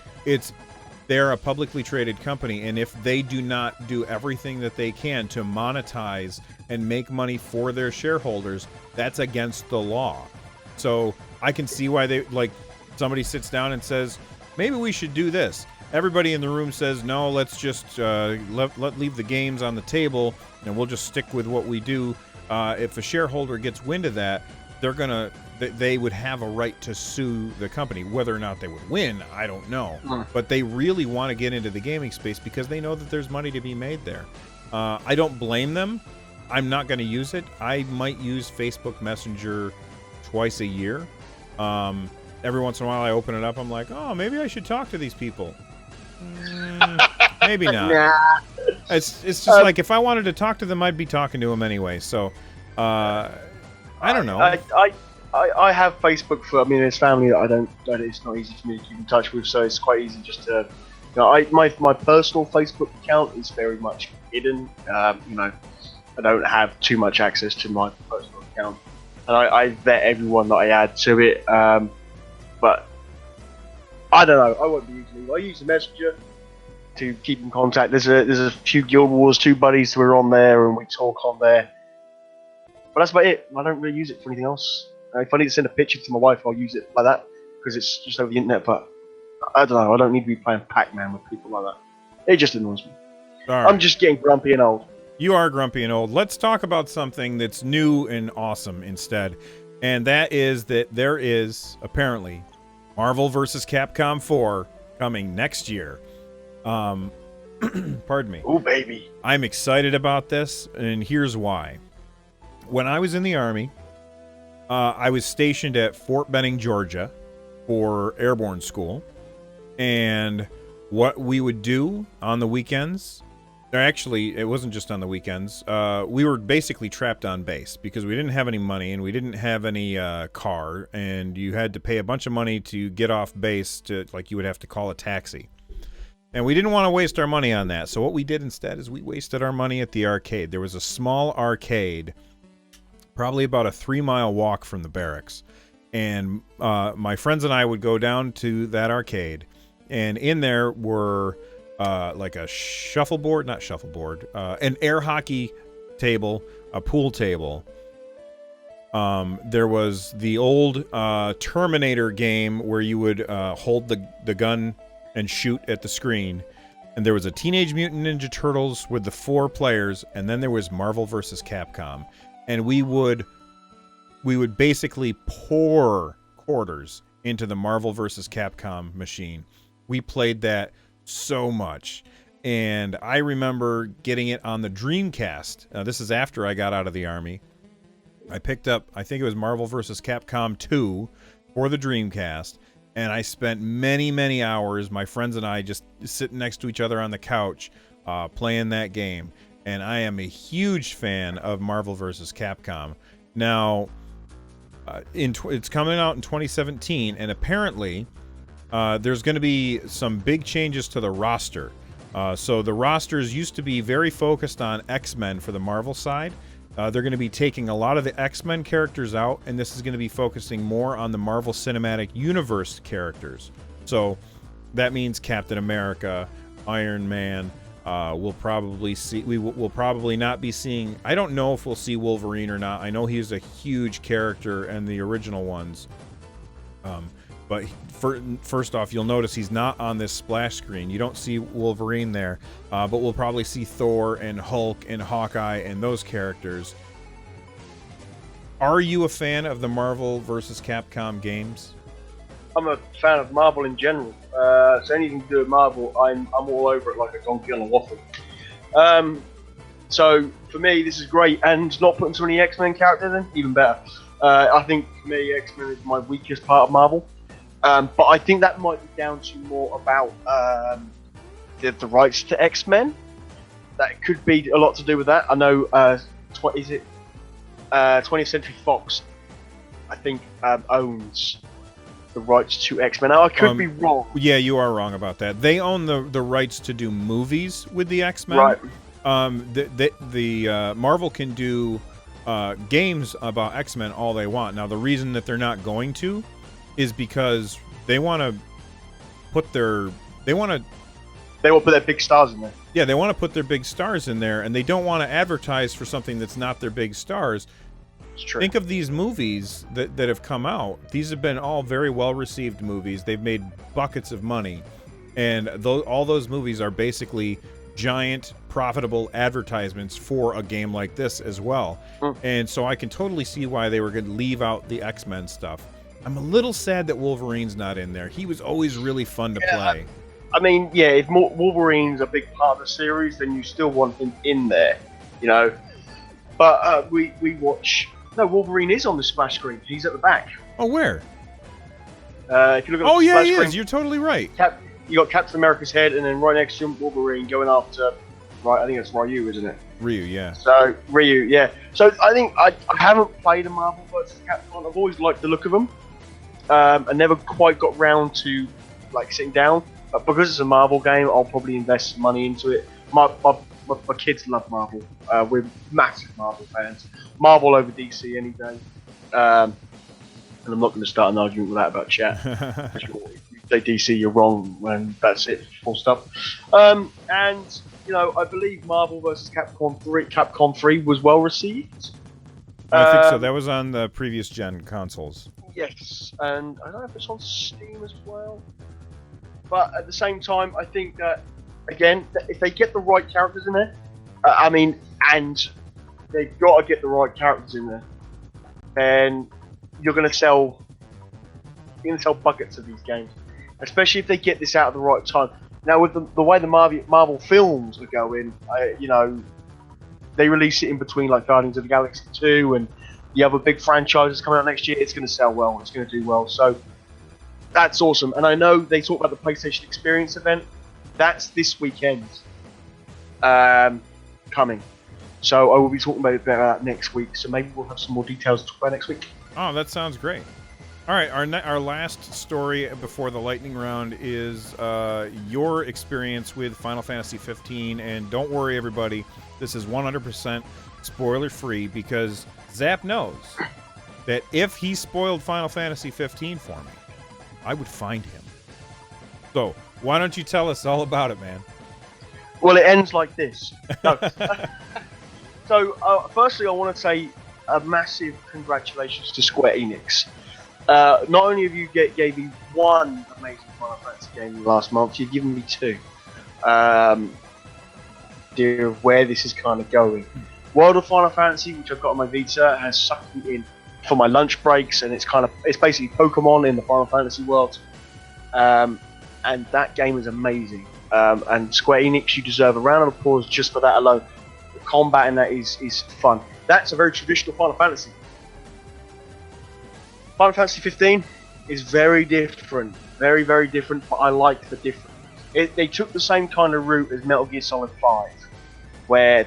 they're a publicly traded company, and if they do not do everything that they can to monetize and make money for their shareholders, that's against the law. So I can see why somebody sits down and says, maybe we should do this. Everybody in the room says, no, let's just leave the games on the table, and we'll just stick with what we do. If a shareholder gets wind of that, they would have a right to sue the company. Whether or not they would win, I don't know. But they really want to get into the gaming space because they know that there's money to be made there. I don't blame them. I'm not going to use it. I might use Facebook Messenger twice a year. Every once in a while I open it up, I'm like, oh, maybe I should talk to these people. Maybe not. Nah. It's just like, if I wanted to talk to them, I'd be talking to them anyway. So, I don't know. I have Facebook for, there's family that it's not easy for me to keep in touch with, so it's quite easy just to, my personal Facebook account is very much hidden. I don't have too much access to my personal account, and I vet everyone that I add to it. But I don't know. I won't be using it. I use the Messenger to keep in contact. There's a few Guild Wars 2 buddies who are on there, and we talk on there. But that's about it. I don't really use it for anything else. If I need to send a picture to my wife, I'll use it like that, because it's just over the internet. But I don't know. I don't need to be playing Pac-Man with people like that. It just annoys me. Right. I'm just getting grumpy and old. You are grumpy and old. Let's talk about something that's new and awesome instead. And that is that there is, apparently, Marvel vs. Capcom 4 coming next year. Pardon me. Oh, baby. I'm excited about this, and here's why. When I was in the Army, I was stationed at Fort Benning, Georgia, for airborne school. And what we would do on the weekends, actually, it wasn't just on the weekends. We were basically trapped on base because we didn't have any money and we didn't have any car, and you had to pay a bunch of money to get off base you would have to call a taxi. And we didn't want to waste our money on that. So what we did instead is we wasted our money at the arcade. There was a small arcade, probably about a 3-mile walk from the barracks. And my friends and I would go down to that arcade, and in there were like a an air hockey table, a pool table. There was the old Terminator game where you would hold the gun and shoot at the screen. And there was a Teenage Mutant Ninja Turtles with the 4 players, and then there was Marvel vs. Capcom. And we would basically pour quarters into the Marvel vs. Capcom machine. We played that so much. And I remember getting it on the Dreamcast. This is after I got out of the Army. I picked up, I think it was Marvel vs. Capcom 2 for the Dreamcast. And I spent many, many hours, my friends and I, just sitting next to each other on the couch playing that game. And I am a huge fan of Marvel vs. Capcom. Now, it's coming out in 2017, and apparently there's going to be some big changes to the roster. So the rosters used to be very focused on X-Men for the Marvel side. They're going to be taking a lot of the X-Men characters out, and this is going to be focusing more on the Marvel Cinematic Universe characters. So that means Captain America, Iron Man. We'll probably see. We'll probably not be seeing. I don't know if we'll see Wolverine or not. I know he's a huge character in the original ones. But first off, you'll notice he's not on this splash screen. You don't see Wolverine there, but we'll probably see Thor and Hulk and Hawkeye and those characters. Are you a fan of the Marvel vs. Capcom games? I'm a fan of Marvel in general. So anything to do with Marvel, I'm all over it like a donkey on a waffle. So for me, this is great, and not putting so many X-Men characters in, even better. I think for me, X-Men is my weakest part of Marvel. But I think that might be down to more about the rights to X-Men. That could be a lot to do with that. I know, 20th Century Fox, I think, owns the rights to X-Men. Now, I could be wrong. Yeah, you are wrong about that. They own the rights to do movies with the X-Men. Right. The Marvel can do games about X-Men all they want. Now, the reason that they're not going to is because they want to put their big stars in there. Yeah, they want to put their big stars in there, and they don't want to advertise for something that's not their big stars. It's true. Think of these movies that have come out. These have been all very well-received movies. They've made buckets of money, and all those movies are basically giant, profitable advertisements for a game like this as well. And so I can totally see why they were going to leave out the X-Men stuff. I'm a little sad that Wolverine's not in there. He was always really fun to play. I mean, yeah, if Wolverine's a big part of the series, then you still want him in there, you know. But we watch. No, Wolverine is on the splash screen. He's at the back. Oh, where? If you look at the splash he screen, is. You're totally right. You got Captain America's head, and then right next to him, Wolverine going after. Right, I think it's Ryu, isn't it? Ryu, yeah. So Ryu, yeah. So I think I haven't played a Marvel vs. Capcom. I've always liked the look of them. I never quite got round to like sitting down, but because it's a Marvel game, I'll probably invest some money into it. My kids love Marvel. We're massive Marvel fans. Marvel over DC any day. And I'm not going to start an argument with that about chat. If you say DC, you're wrong, and that's it. Full stop. And you know, I believe Marvel vs. Capcom 3 was well received. I think so. That was on the previous gen consoles. Yes, and I don't know if it's on Steam as well. But at the same time, I think that, again, if they get the right characters in there, and they've got to get the right characters in there, then you're going to sell buckets of these games, especially if they get this out at the right time. Now, with the way the Marvel films are going, you know, they release it in between like Guardians of the Galaxy 2 and the other big franchises coming out next year. It's going to sell well. It's going to do well. So that's awesome. And I know they talk about the PlayStation Experience event. That's this weekend coming. So I will be talking about that next week. So maybe we'll have some more details to talk about next week. Oh, that sounds great. All right, our last story before the lightning round is your experience with Final Fantasy 15. And don't worry, everybody. This is 100% spoiler-free because Zap knows that if he spoiled Final Fantasy 15 for me, I would find him. So, why don't you tell us all about it, man? Well, it ends like this. No. So, firstly, I want to say a massive congratulations to Square Enix. Not only have you gave me one amazing Final Fantasy game last month, you've given me two. Idea of where this is kind of going. World of Final Fantasy, which I've got on my Vita, has sucked me in for my lunch breaks, and it's basically Pokemon in the Final Fantasy world. And that game is amazing. And Square Enix, you deserve a round of applause just for that alone. The combat in that is fun. That's a very traditional Final Fantasy. Final Fantasy 15 is very different, very, very different, but I like the difference. They took the same kind of route as Metal Gear Solid 5, where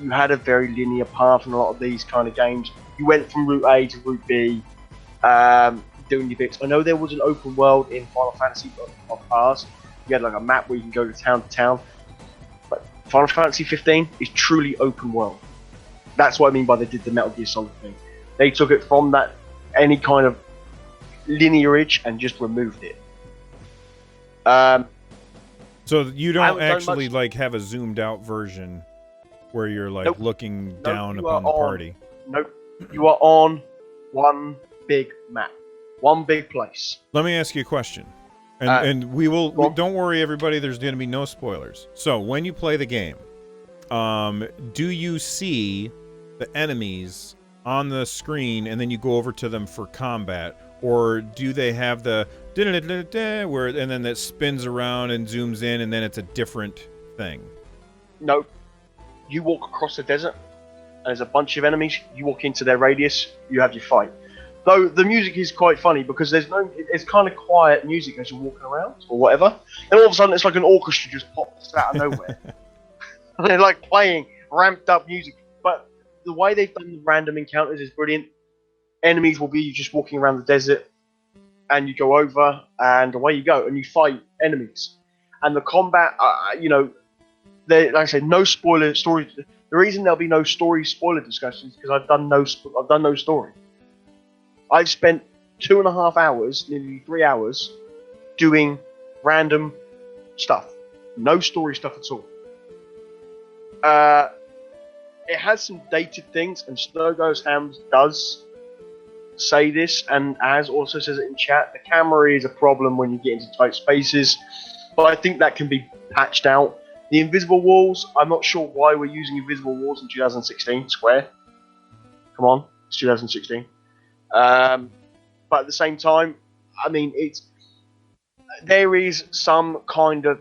you had a very linear path in a lot of these kind of games, You went from Route A to Route B, doing your bits. I know there was an open world in Final Fantasy of past. You had like a map where you can go to town. But Final Fantasy 15 is truly open world. That's what I mean by they did the Metal Gear Solid thing. They took it from that any kind of linearage and just removed it. So you don't actually like have a zoomed out version where you're like Nope. looking down upon the party. Nope. You are on one big map, one big place. Let me ask you a question, and we will. Don't worry, everybody. There's going to be no spoilers. So when you play the game, do you see the enemies on the screen and then you go over to them for combat, or do they have the where and then that spins around and zooms in and then it's a different thing? No, you walk across the desert and there's a bunch of enemies. You walk into their radius, you have your fight. Though the music is quite funny because it's kind of quiet music as you're walking around or whatever, and all of a sudden it's like an orchestra just pops out of nowhere. They're like playing ramped up music, but the way they've done the random encounters is brilliant. Enemies will be you just walking around the desert, and you go over, and away you go, and you fight enemies. And the combat, like I said, no spoiler story. The reason there'll be no story spoiler discussions is because I've done no story. I've spent 2.5 hours, nearly 3 hours, doing random stuff, no story stuff at all. It has some dated things, and Snow Goes Hams does say this, and as also says it in chat, the camera is a problem when you get into tight spaces, but I think that can be patched out. The invisible walls, I'm not sure why we're using invisible walls in 2016, Square. Come on, it's 2016. But at the same time, I mean, there is some kind of,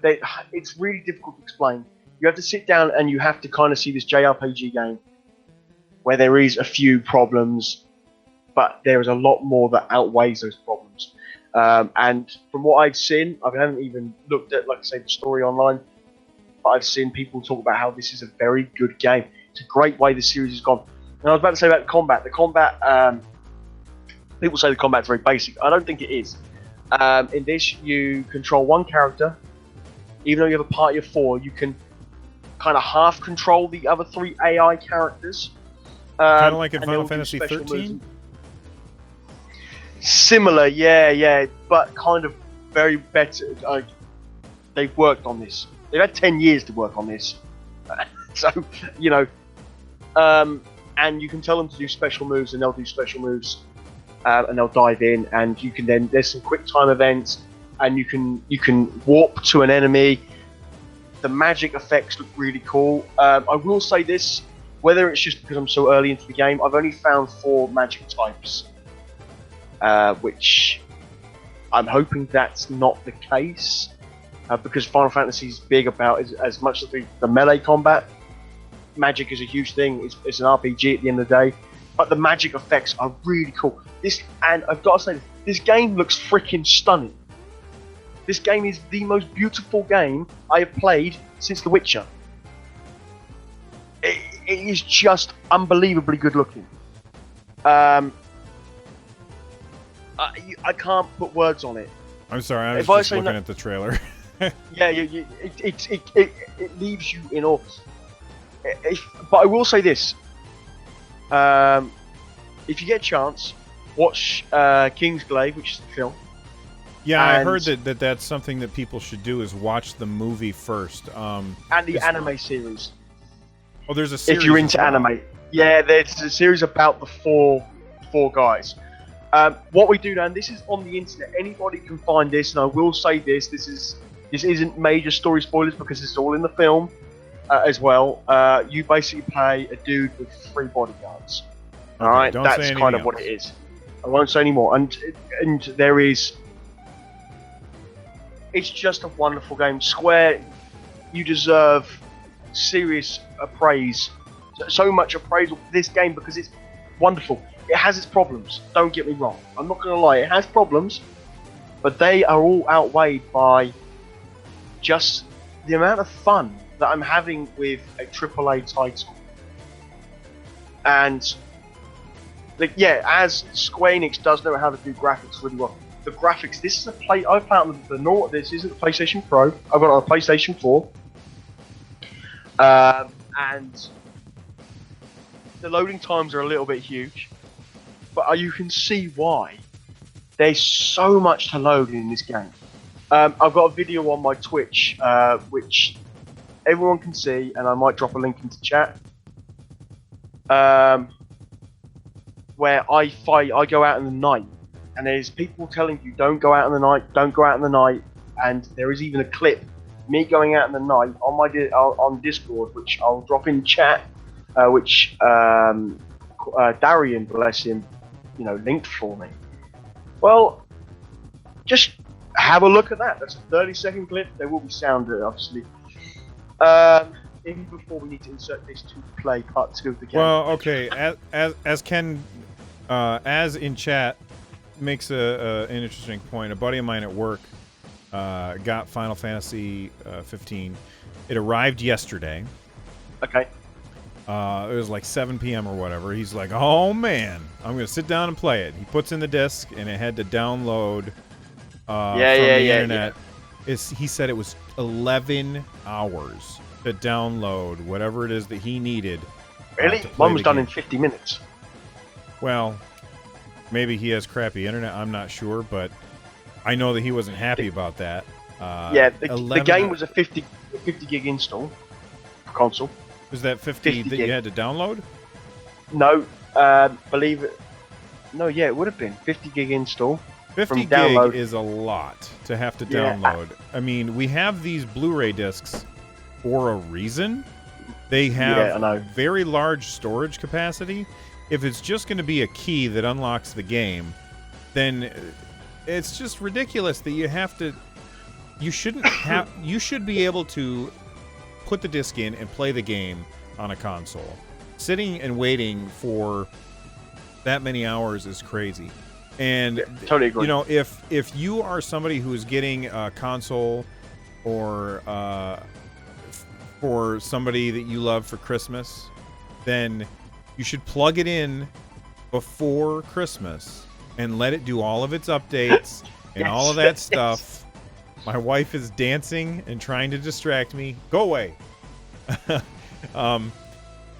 it's really difficult to explain. You have to sit down and you have to kind of see this JRPG game where there is a few problems, but there is a lot more that outweighs those problems. And from what I've seen, I haven't even looked at, like I say, the story online, but I've seen people talk about how this is a very good game. It's a great way the series has gone. And I was about to say about the combat. The combat, people say the combat's very basic. I don't think it is. In this, you control one character. Even though you have a party of 4, you can kind of half control the other 3 AI characters. Kind of like in Final Fantasy 13? Similar, yeah, but kind of very better. They've worked on this. They've had 10 years to work on this. So, and you can tell them to do special moves, and they'll do special moves, and they'll dive in, and you can then, there's some quick time events, and you can warp to an enemy. The magic effects look really cool. I will say this, whether it's just because I'm so early into the game, I've only found 4 magic types, which I'm hoping that's not the case, because Final Fantasy is big about as much as the melee combat. Magic is a huge thing. It's an RPG at the end of the day, but the magic effects are really cool. And I've got to say, this game looks freaking stunning. This game is the most beautiful game I have played since The Witcher. It is just unbelievably good looking. I can't put words on it. I'm sorry, I was just looking at the trailer. Yeah, it leaves you in awe. But I will say this: if you get a chance, watch Kingsglaive, which is the film. Yeah, I heard that's something that people should do is watch the movie first. And the anime series. Oh, there's a series. If you're into anime, yeah, there's a series about the four guys. What we do now, and this is on the internet. Anybody can find this, and I will say this: this isn't major story spoilers because it's all in the film as well. You basically play a dude with 3 bodyguards. Okay, all right, that's kind of what it is. I won't say any more. And there is. It's just a wonderful game. Square, you deserve serious praise. So much appraisal for this game because it's wonderful. It has its problems, don't get me wrong. I'm not going to lie, it has problems, but they are all outweighed by just the amount of fun that I'm having with a AAA title. And as Square Enix does know how to do graphics really well. The graphics. This is I found this isn't the PlayStation Pro. I've got it on a PlayStation 4, and the loading times are a little bit huge, but you can see why. There's so much to load in this game. I've got a video on my Twitch, which everyone can see, and I might drop a link into chat. Where I go out in the night, and there's people telling you don't go out in the night, and there is even a clip of me going out in the night on Discord, which I'll drop in chat, which Darian, bless him, linked for me. Well, just have a look at that. That's a 30-second clip. There will be sound, obviously. Even before we need to insert this to play part 2 of the game. Well, okay. As Ken, as in chat, makes an interesting point. A buddy of mine at work got Final Fantasy 15. It arrived yesterday. Okay. It was like 7 p.m. or whatever. He's like, oh man, I'm going to sit down and play it. He puts in the disc, and it had to download from the internet. Yeah. He said it was 11 hours to download whatever it is that he needed. Really? Mine was done in 50 minutes. Well, maybe he has crappy internet. I'm not sure, but I know that he wasn't happy about that. The game was a 50 gig install for console. Was that 50 that you had to download? No, believe it. No, yeah, it would have been 50 gig install. 50 gig is a lot to have to download. I mean, we have these Blu-ray discs for a reason. They have very large storage capacity. If it's just going to be a key that unlocks the game, then it's just ridiculous that you have to. You shouldn't have. You should be able to put the disc in and play the game on a console. Sitting and waiting for that many hours is crazy. And totally agree. If you are somebody who is getting a console or for somebody that you love for Christmas, then you should plug it in before Christmas and let it do all of its updates and all of that stuff. My wife is dancing and trying to distract me. Go away.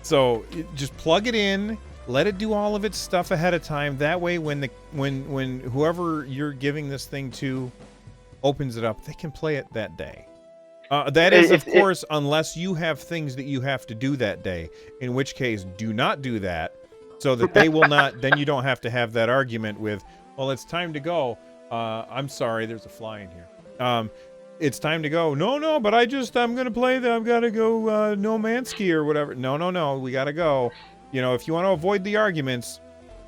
So just plug it in, let it do all of its stuff ahead of time. That way, when whoever you're giving this thing to opens it up, they can play it that day. That is, of course, unless you have things that you have to do that day, in which case, do not do that, so that they will not. Then you don't have to have that argument with, well, it's time to go. I'm sorry, there's a fly in here. It's time to go. No, but I'm gonna play that. I've got to go No Man's Ski or whatever. No, we gotta go. If you want to avoid the arguments,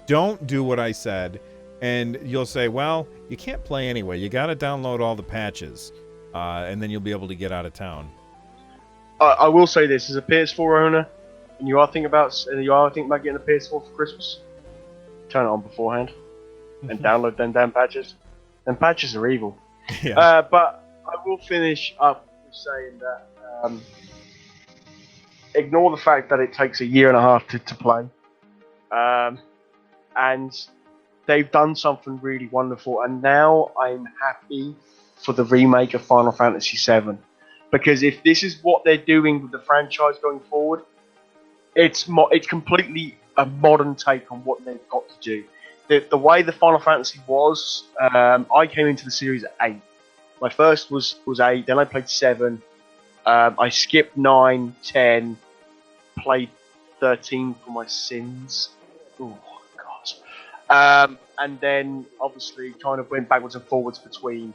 don't do what I said, and you'll say, well, you can't play anyway. You got to download all the patches, and then you'll be able to get out of town. I will say this: as a PS4 owner, and you are thinking about getting a PS4 for Christmas, turn it on beforehand and download them damn patches. Them patches are evil. Yeah. But I will finish up with saying that ignore the fact that it takes a year and a half to play. And they've done something really wonderful. And now I'm happy for the remake of Final Fantasy VII. Because if this is what they're doing with the franchise going forward, it's completely a modern take on what they've got to do. The way the Final Fantasy was, I came into the series at 8. My first was 8, then I played 7. I skipped 9, 10, played 13 for my sins. Oh, God. And then, obviously, kind of went backwards and forwards between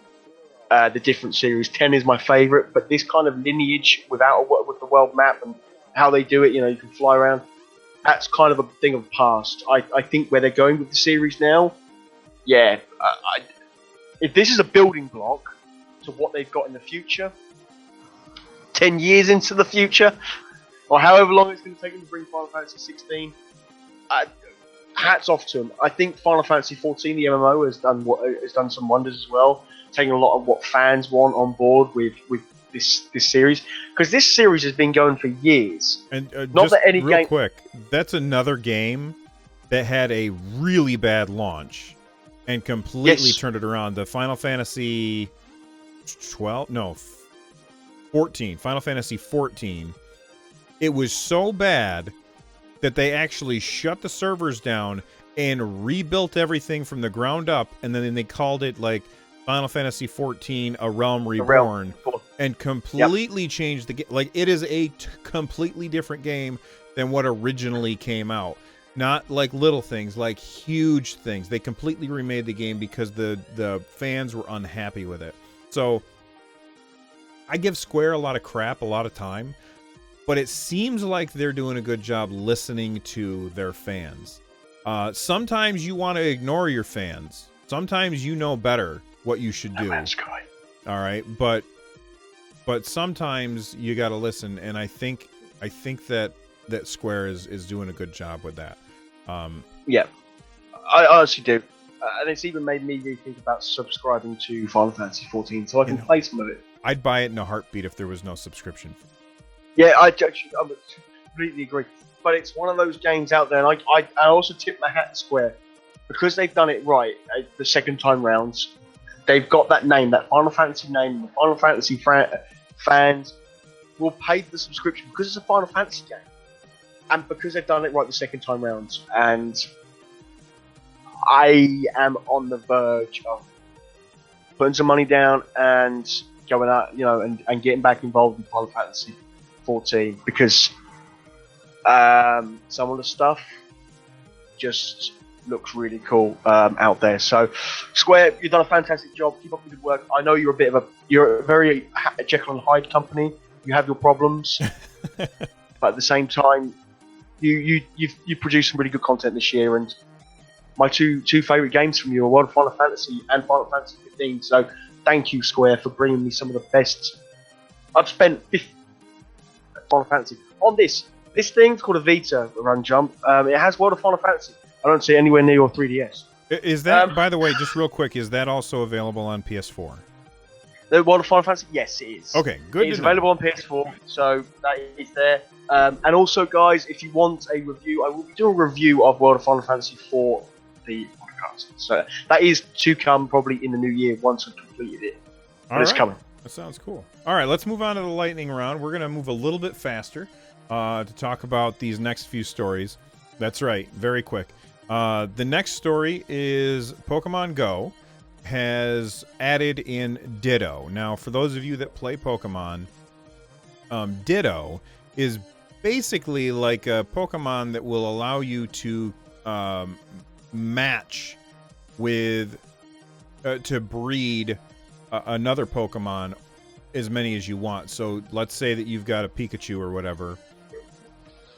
the different series. 10 is my favourite, but this kind of lineage with the world map and how they do it, you can fly around, that's kind of a thing of the past. I think where they're going with the series now, if this is a building block to what they've got in the future, 10 years into the future, or however long it's going to take them to bring Final Fantasy 16, hats off to them. I think Final Fantasy 14, the MMO, has done some wonders as well, taking a lot of what fans want on board with this series, because this series has been going for years. And not that any real game. Quick, that's another game that had a really bad launch and completely Yes. turned it around. The Final Fantasy 12, no, 14, Final Fantasy 14. It was so bad that they actually shut the servers down and rebuilt everything from the ground up, and then they called it like Final Fantasy 14: A Realm Reborn, and completely changed the game. Like, it is a completely different game than what originally came out. Not like little things, like huge things. They completely remade the game because the fans were unhappy with it. So I give Square a lot of crap a lot of time, but it seems like they're doing a good job listening to their fans. Sometimes you want to ignore your fans. Sometimes you know better what you should do. All right, but sometimes you got to listen, and I think that Square is doing a good job with that. Yeah, I honestly do, and it's even made me rethink about subscribing to Final Fantasy 14 so I can play some of it. I'd buy it in a heartbeat if there was no subscription. Yeah, I completely agree. But it's one of those games out there, and I also tip my hat to Square because they've done it right the second time rounds. They've got that name, that Final Fantasy name. The Final Fantasy fans will pay for the subscription because it's a Final Fantasy game, and because they've done it right the second time rounds. And I am on the verge of putting some money down and going out, and getting back involved in Final Fantasy 14 because some of the stuff just looks really cool out there. So, Square, you've done a fantastic job. Keep up the good work. I know you're a very Jekyll and Hyde company. You have your problems, but at the same time, you've produced some really good content this year. And my two favorite games from you are World of Final Fantasy and Final Fantasy 15. So, thank you, Square, for bringing me some of the best. I've spent 50 Final Fantasy on this. This thing's called a Vita Run Jump. It has World of Final Fantasy. I don't see it anywhere near your 3DS. Is that, by the way, just real quick, is that also available on PS4? The World of Final Fantasy? Yes, it is. Okay, good. It's available on PS4, so that is there. And also, guys, if you want a review, I will be doing a review of World of Final Fantasy for the podcast. So that is to come probably in the new year once I've completed it. But it's coming. That sounds cool. All right, let's move on to the lightning round. We're going to move a little bit faster to talk about these next few stories. That's right, very quick. The next story is Pokemon Go has added in Ditto. Now, for those of you that play Pokemon, Ditto is basically like a Pokemon that will allow you to match with, to breed another Pokemon as many as you want. So let's say that you've got a Pikachu or whatever.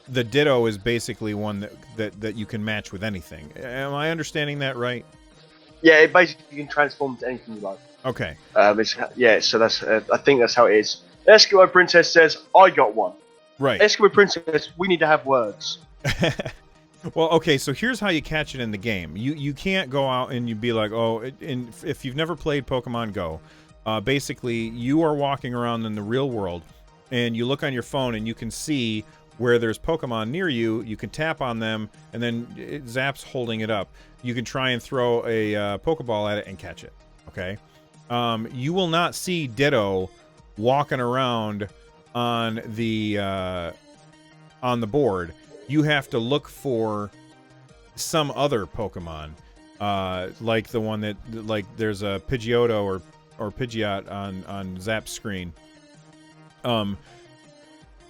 The Ditto is basically one that you can match with anything. Am I understanding that right? Yeah, it basically you can transform to anything you like. Okay. So that's I think that's how it is. Eskimo Princess says, I got one. Right. Eskimo Princess, we need to have words. Well, okay, so here's how you catch it in the game. You can't go out and you'd be like, if you've never played Pokemon Go, basically you are walking around in the real world and you look on your phone and you can see where there's Pokemon near you. You can tap on them and then Zap's holding it up. You can try and throw a Pokeball at it and catch it, okay? You will not see Ditto walking around on the board. You have to look for some other Pokemon, like the one that, like, there's a Pidgeotto or Pidgeot on Zap's screen.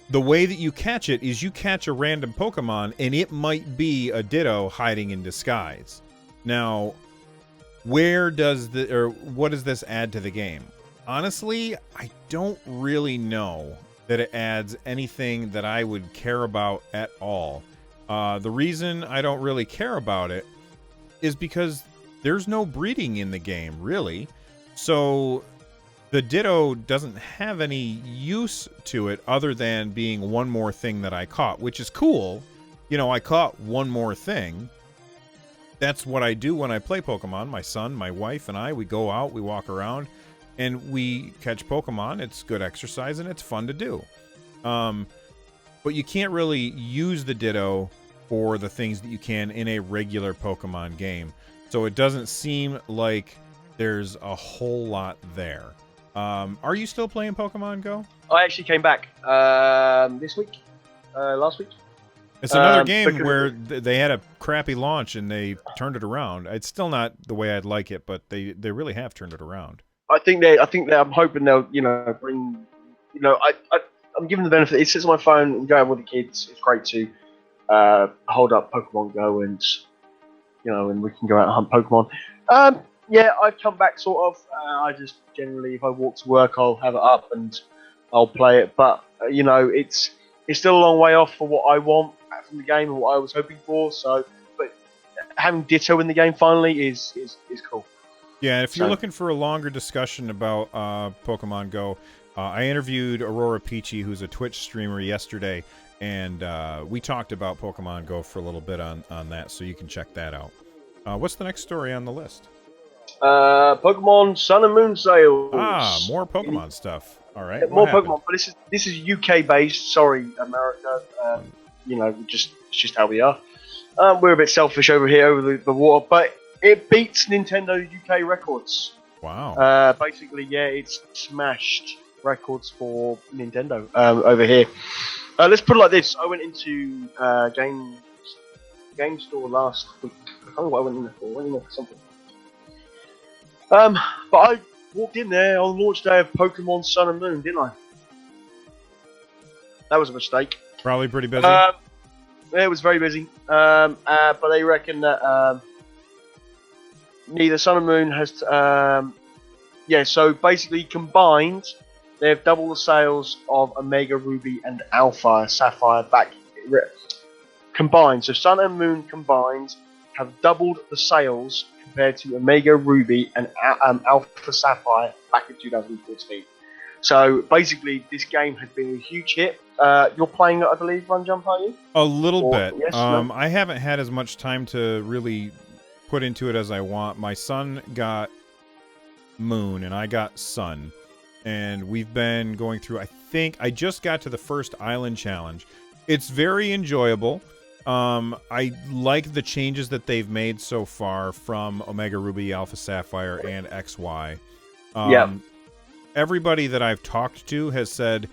The way that you catch it is you catch a random Pokemon, and it might be a Ditto hiding in disguise. Now, what does this add to the game? Honestly, I don't really know that it adds anything that I would care about at all. The reason I don't really care about it is because there's no breeding in the game, really. So the Ditto doesn't have any use to it other than being one more thing that I caught, which is cool. You know, I caught one more thing. That's what I do when I play Pokemon. My son, my wife, and I, we go out, we walk around, and we catch Pokemon. It's good exercise, and it's fun to do. But you can't really use the Ditto for the things that you can in a regular Pokemon game. So it doesn't seem like there's a whole lot there. Are you still playing Pokemon Go? I actually came back this week, last week. It's another game where they had a crappy launch and they turned it around. It's still not the way I'd like it, but they really have turned it around. I think I'm hoping they'll bring. I'm giving the benefit. It sits on my phone. I'm going with the kids. It's great to hold up Pokemon Go and and we can go out and hunt Pokemon. Yeah, I've come back sort of. I just generally, if I walk to work, I'll have it up and I'll play it. But it's still a long way off for what I want from the game and what I was hoping for. So, but having Ditto in the game finally is cool. Yeah, if you're looking for a longer discussion about Pokemon Go, I interviewed Aurora Peachy, who's a Twitch streamer, yesterday, and we talked about Pokemon Go for a little bit on that, so you can check that out. What's the next story on the list? Pokemon Sun and Moon sales. More Pokemon stuff. All right, yeah, more Pokemon, but this is UK based. Sorry, America. It's just how we are. We're a bit selfish over here, over the water, but it beats Nintendo UK records. Wow. Basically, yeah, it's smashed records for Nintendo over here. Let's put it like this. I went into game store last week. I don't know what I went in there for. I went in there for something. But I walked in there on launch day of Pokemon Sun and Moon, didn't I? That was a mistake. Probably pretty busy. It was very busy. But they reckon that neither Sun and Moon has. So basically combined, they have double the sales of Omega Ruby and Alpha Sapphire back combined. So Sun and Moon combined have doubled the sales compared to Omega Ruby and Alpha Sapphire back in 2014. So basically, this game has been a huge hit. You're playing it, I believe, Run Jump, are you? A little bit. Yes, no? I haven't had as much time to really put into it as I want. My son got Moon and I got Sun, and we've been going through. I think I just got to the first island challenge. It's very enjoyable. I like the changes that they've made so far from Omega Ruby, Alpha Sapphire, and XY. Everybody that I've talked to has said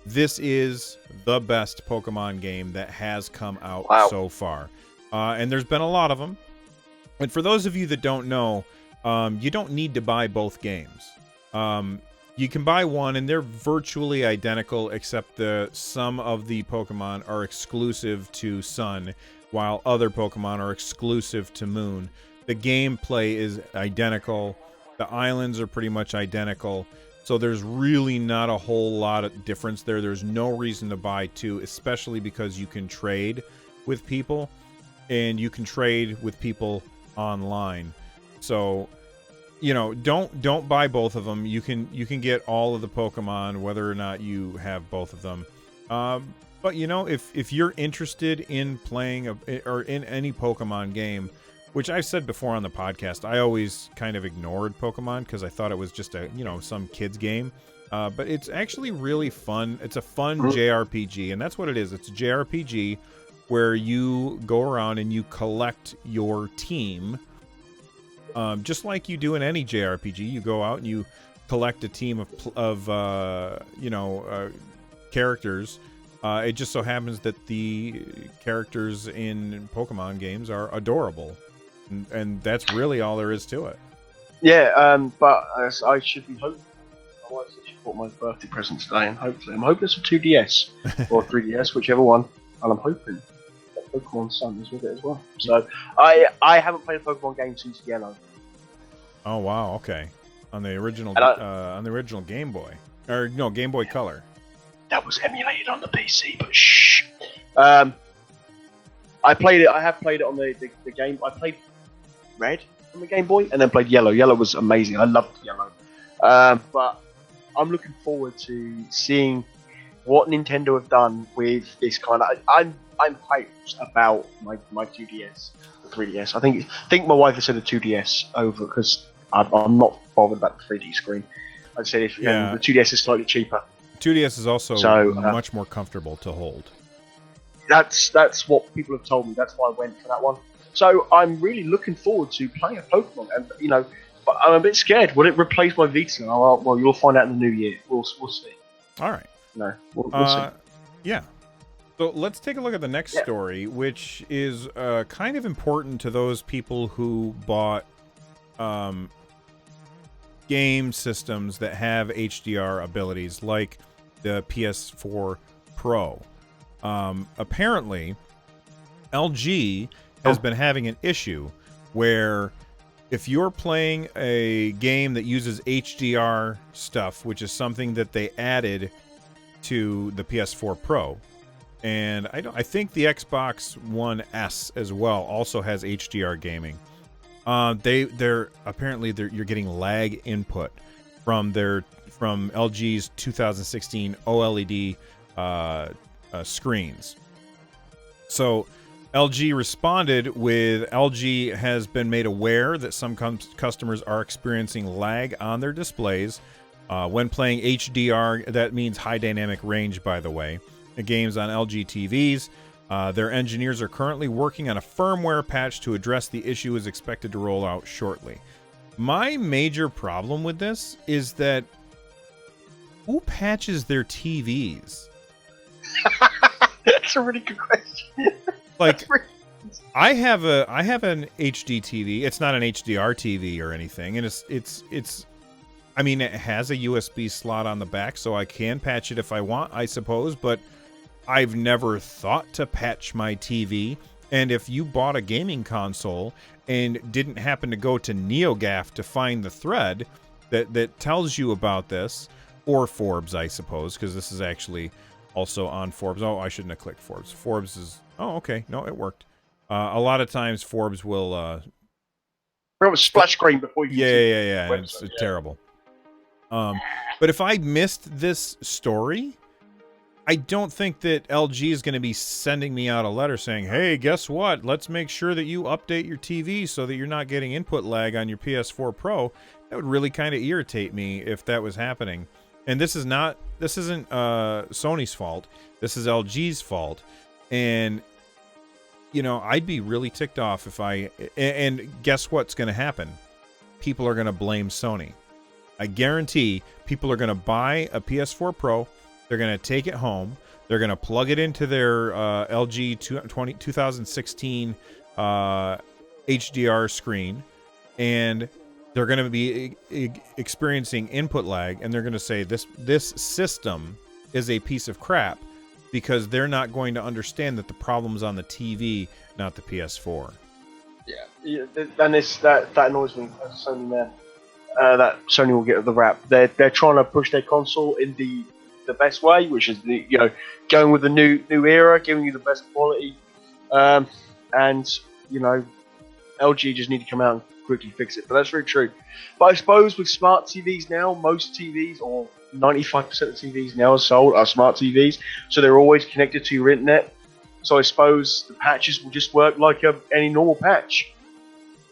this is the best Pokemon game that has come out so far. And there's been a lot of them. And for those of you that don't know, you don't need to buy both games. You can buy one, and they're virtually identical, except some of the Pokemon are exclusive to Sun, while other Pokemon are exclusive to Moon. The gameplay is identical. The islands are pretty much identical. So there's really not a whole lot of difference there. There's no reason to buy two, especially because you can trade with people, and you can trade with people online. So don't buy both of them. You can get all of the Pokemon, whether or not you have both of them. But if you're interested in playing or in any Pokemon game, which I've said before on the podcast, I always kind of ignored Pokemon because I thought it was just some kids game. But it's actually really fun. It's a fun JRPG, and that's what it is. It's a JRPG where you go around and you collect your team. Just like you do in any JRPG, you go out and you collect a team of characters. It just so happens that the characters in Pokemon games are adorable, and that's really all there is to it. Yeah, but I should be hoping. My wife said she bought my birthday present today, and I'm hoping it's a 2DS or 3DS, whichever one. And I'm hoping that Pokemon Sun is with it as well. So I haven't played a Pokemon game since Yellow. Oh wow, okay. On the original Game Boy, or no, Game Boy Color. That was emulated on the PC, but shh. I played it. I have played it on the game. I played Red on the Game Boy, and then played Yellow. Yellow was amazing. I loved Yellow. But I'm looking forward to seeing what Nintendo have done with this kind of. I'm hyped about my 2DS, the 3DS. I think my wife has said a 2DS over because I'm not bothered about the 3D screen. I'd say the 2DS is slightly cheaper. 2DS is also much more comfortable to hold. That's what people have told me. That's why I went for that one. So I'm really looking forward to playing a Pokemon, and but I'm a bit scared. Will it replace my Vita? Well, you'll find out in the new year. We'll see. All right. No, we'll see. Yeah. So let's take a look at the next story, which is kind of important to those people who bought game systems that have HDR abilities, like the PS4 Pro. Apparently, LG has been having an issue where if you're playing a game that uses HDR stuff, which is something that they added to the PS4 Pro, and I think the Xbox One S as well also has HDR gaming. They're you're getting lag input from LG's 2016 OLED screens. So LG responded with, LG has been made aware that some customers are experiencing lag on their displays when playing HDR. That means high dynamic range, by the way. The games on LG TVs. Their engineers are currently working on a firmware patch to address the issue, is expected to roll out shortly. My major problem with this is that who patches their TVs? That's a really good question. Like, I have an HD TV. It's not an HDR TV or anything, and it's. I mean, it has a USB slot on the back, so I can patch it if I want, I suppose. But I've never thought to patch my TV. And if you bought a gaming console and didn't happen to go to NeoGAF to find the thread that tells you about this, or Forbes, I suppose, because this is actually also on Forbes. Oh, I shouldn't have clicked Forbes. Forbes is... Oh, okay. No, it worked. A lot of times Forbes will... It was splash screen before you... Yeah. It's terrible. But if I missed this story, I don't think that LG is going to be sending me out a letter saying, hey, guess what? Let's make sure that you update your TV so that you're not getting input lag on your PS4 Pro. That would really kind of irritate me if that was happening. And this isn't Sony's fault. This is LG's fault. And, I'd be really ticked off if and guess what's going to happen? People are going to blame Sony. I guarantee people are going to buy a PS4 Pro. They're going to take it home. They're going to plug it into their LG 2016 HDR screen. And they're going to be experiencing input lag. And they're going to say this system is a piece of crap, because they're not going to understand that the problem's on the TV, not the PS4. Yeah, and that annoys me as a Sony man. That Sony will get the rap. They're trying to push their console in the best way, which is going with the new era, giving you the best quality. And LG just need to come out and quickly fix it. But that's very true. But I suppose with smart TVs now, most TVs, or 95% of TVs now sold are smart TVs, so they're always connected to your internet. So I suppose the patches will just work like any normal patch.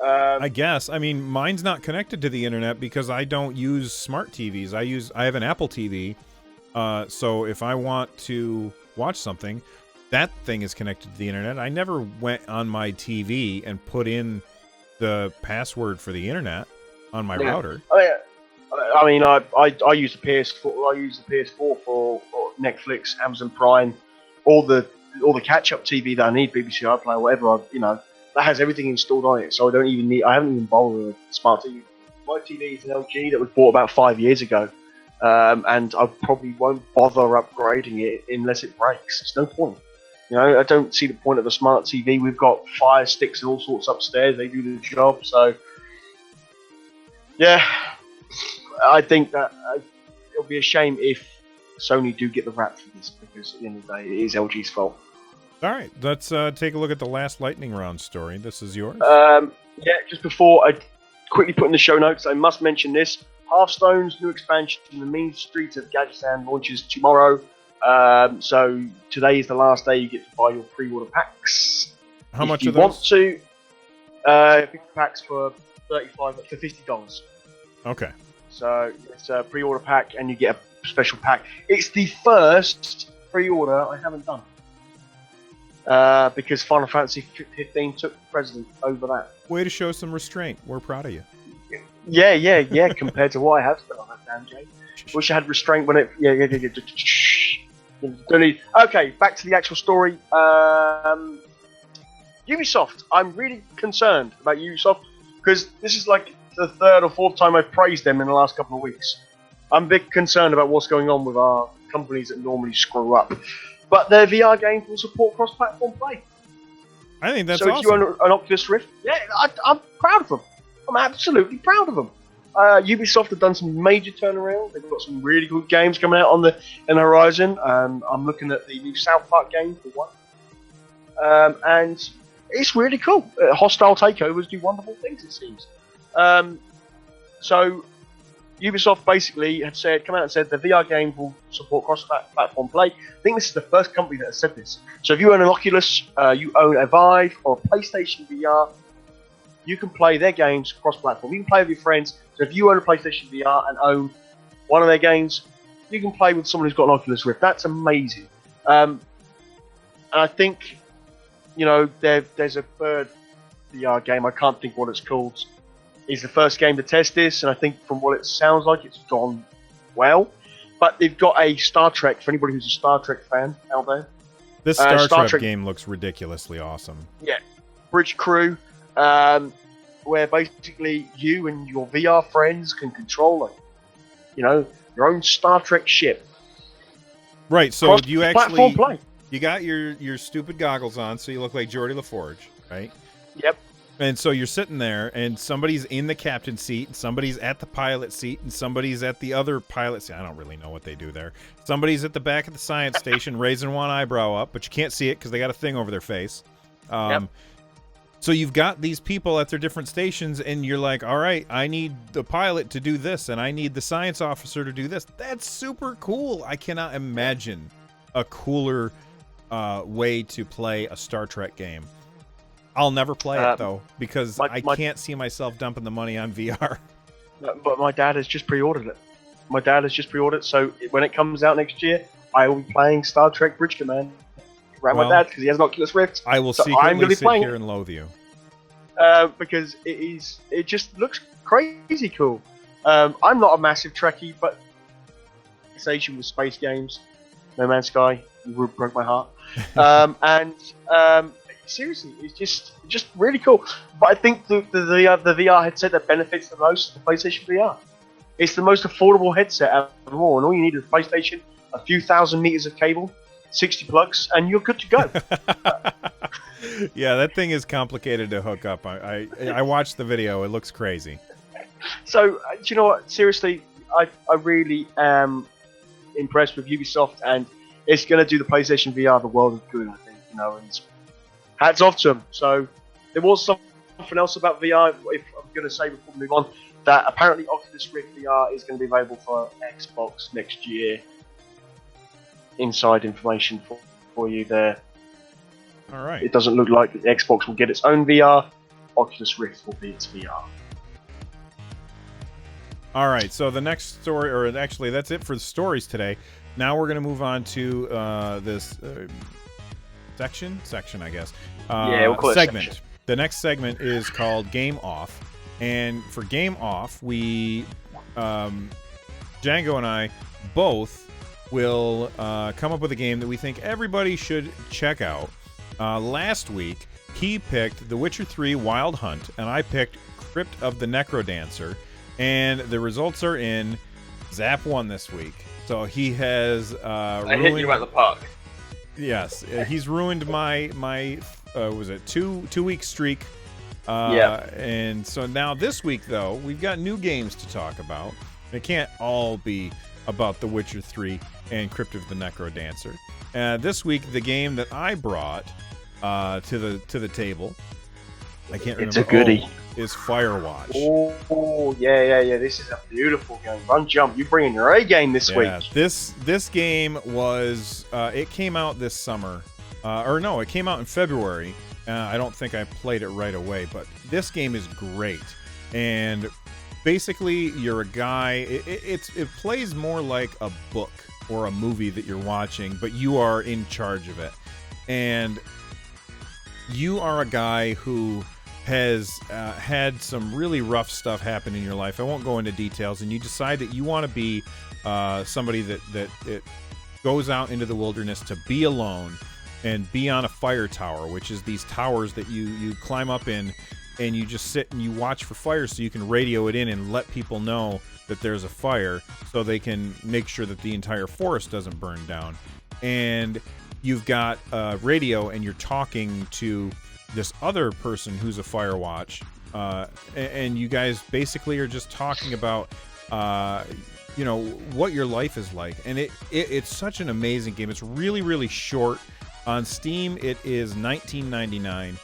I guess. I mean, mine's not connected to the internet because I don't use smart TVs. I have an Apple TV, so if I want to watch something, that thing is connected to the internet. I never went on my TV and put in the password for the internet on my router. I mean, I use the PS4. I use the PS4 for Netflix, Amazon Prime, all the catch-up TV that I need, BBC iPlayer, whatever. That has everything installed on it, so I haven't even bothered with a smart TV. My TV is an LG that was bought about 5 years ago, and I probably won't bother upgrading it unless it breaks. There's no point. I don't see the point of a smart TV. We've got Fire Sticks and all sorts upstairs. They do the job. So, yeah, I think that it'll be a shame if Sony do get the rap for this, because at the end of the day, it is LG's fault. All right, let's take a look at the last lightning round story. This is yours. Just before I quickly put in the show notes, I must mention this. Hearthstone's new expansion, The Mean Streets of Gadgetzan, launches tomorrow. So today is the last day you get to buy your pre-order packs. How much are those? If you want to, 50 packs for $50. Okay. So it's a pre-order pack, and you get a special pack. It's the first pre-order I haven't done. because Final Fantasy 15 took precedent over that. Way to show some restraint. We're proud of you. Yeah. Compared to what I have spent on that damn game. Wish I had restraint when it. Yeah. Don't need. Okay, back to the actual story. Ubisoft. I'm really concerned about Ubisoft because this is like the third or fourth time I've praised them in the last couple of weeks. I'm a bit concerned about what's going on with our companies that normally screw up. But their VR games will support cross-platform play. I think that's so awesome. So if you own an Oculus Rift, I'm proud of them. I'm absolutely proud of them. Ubisoft have done some major turnaround. They've got some really good games coming out on the horizon. I'm looking at the new South Park game for one. And it's really cool. Hostile takeovers do wonderful things, it seems. So Ubisoft basically have come out and said the VR game will support cross-platform play. I think this is the first company that has said this. So if you own an Oculus, you own a Vive or a PlayStation VR, you can play their games cross-platform. You can play with your friends. So if you own a PlayStation VR and own one of their games, you can play with someone who's got an Oculus Rift. That's amazing. And I think, there's a third VR game. I can't think what it's called. It's the first game to test this, and I think from what it sounds like, it's gone well. But they've got a Star Trek, for anybody who's a Star Trek fan out there. This Star Trek game looks ridiculously awesome. Yeah. Bridge Crew, where basically you and your VR friends can control your own Star Trek ship. Right, so you actually play. You got your stupid goggles on, so you look like Geordi LaForge, right? Yep. And so you're sitting there, and somebody's in the captain's seat, and somebody's at the pilot seat, and somebody's at the other pilot seat. I don't really know what they do there. Somebody's at the back of the science station raising one eyebrow up, but you can't see it because they got a thing over their face. Yep. So you've got these people at their different stations, and you're like, all right, I need the pilot to do this, and I need the science officer to do this. That's super cool. I cannot imagine a cooler way to play a Star Trek game. I'll never play it, though, because I can't see myself dumping the money on VR. But my dad has just pre-ordered it. So when it comes out next year, I will be playing Star Trek Bridge Command around my dad because he has an Oculus Rift. I will secretly sit here and loathe you. Because it just looks crazy cool. I'm not a massive Trekkie, but fixation with space games, No Man's Sky, broke my heart. Seriously, it's just really cool. But I think the VR headset that benefits the most is the PlayStation VR. It's the most affordable headset out of them all, and all you need is a PlayStation, a few thousand meters of cable, 60 plugs, and you're good to go. Yeah, that thing is complicated to hook up. I watched the video. It looks crazy. So, do you know what? Seriously, I really am impressed with Ubisoft, and it's going to do the PlayStation VR the world of good, I think. And hats off to them. So there was something else about VR, if I'm going to say before we move on, that apparently Oculus Rift VR is going to be available for Xbox next year. Inside information for you there. All right. It doesn't look like Xbox will get its own VR. Oculus Rift will be its VR. All right, so the next story, or actually that's it for the stories today. Now we're going to move on to this section, I guess. We'll call it segment. section. The next segment is called Game Off, and for Game Off, we, Django and I, both will come up with a game that we think everybody should check out. Last week, he picked The Witcher 3 Wild Hunt, and I picked Crypt of the Necrodancer, and the results are in. Zap won this week, so he has I hit you at the park. Yes, he's ruined my was it 2-week streak? And so now this week, though, we've got new games to talk about. It can't all be about The Witcher 3 and Crypt of the Necrodancer. This week, the game that I brought to the table, I can't remember. It's a goodie. Is Firewatch. Oh, yeah. This is a beautiful game. Run Jump. You bringing your A game this week. This game was it came out this summer, it came out in February. I don't think I played it right away, but this game is great. And basically, you're a guy. It plays more like a book or a movie that you're watching, but you are in charge of it. And you are a guy who has had some really rough stuff happen in your life. I won't go into details, and you decide that you want to be somebody that goes out into the wilderness to be alone and be on a fire tower, which is these towers that you climb up in, and you just sit and you watch for fires so you can radio it in and let people know that there's a fire so they can make sure that the entire forest doesn't burn down. And you've got radio, and you're talking to this other person who's a fire watch, and you guys basically are just talking about what your life is like. And it's such an amazing game. It's really, really short. On Steam, it is $19.99,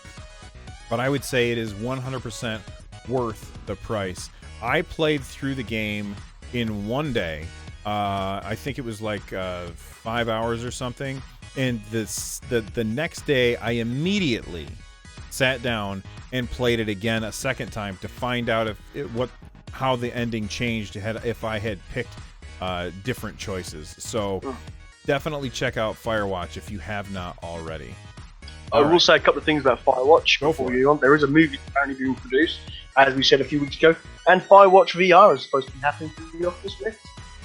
but I would say it is 100% worth the price. I played through the game in one day. I think it was like 5 hours or something. And the next day, I immediately sat down and played it again a second time to find out how the ending changed if I had picked different choices. So definitely check out Firewatch if you have not already. I will say a couple of things about Firewatch Go before for we go on. There is a movie apparently being produced, as we said a few weeks ago, and Firewatch VR is supposed to be happening for the Oculus Rift.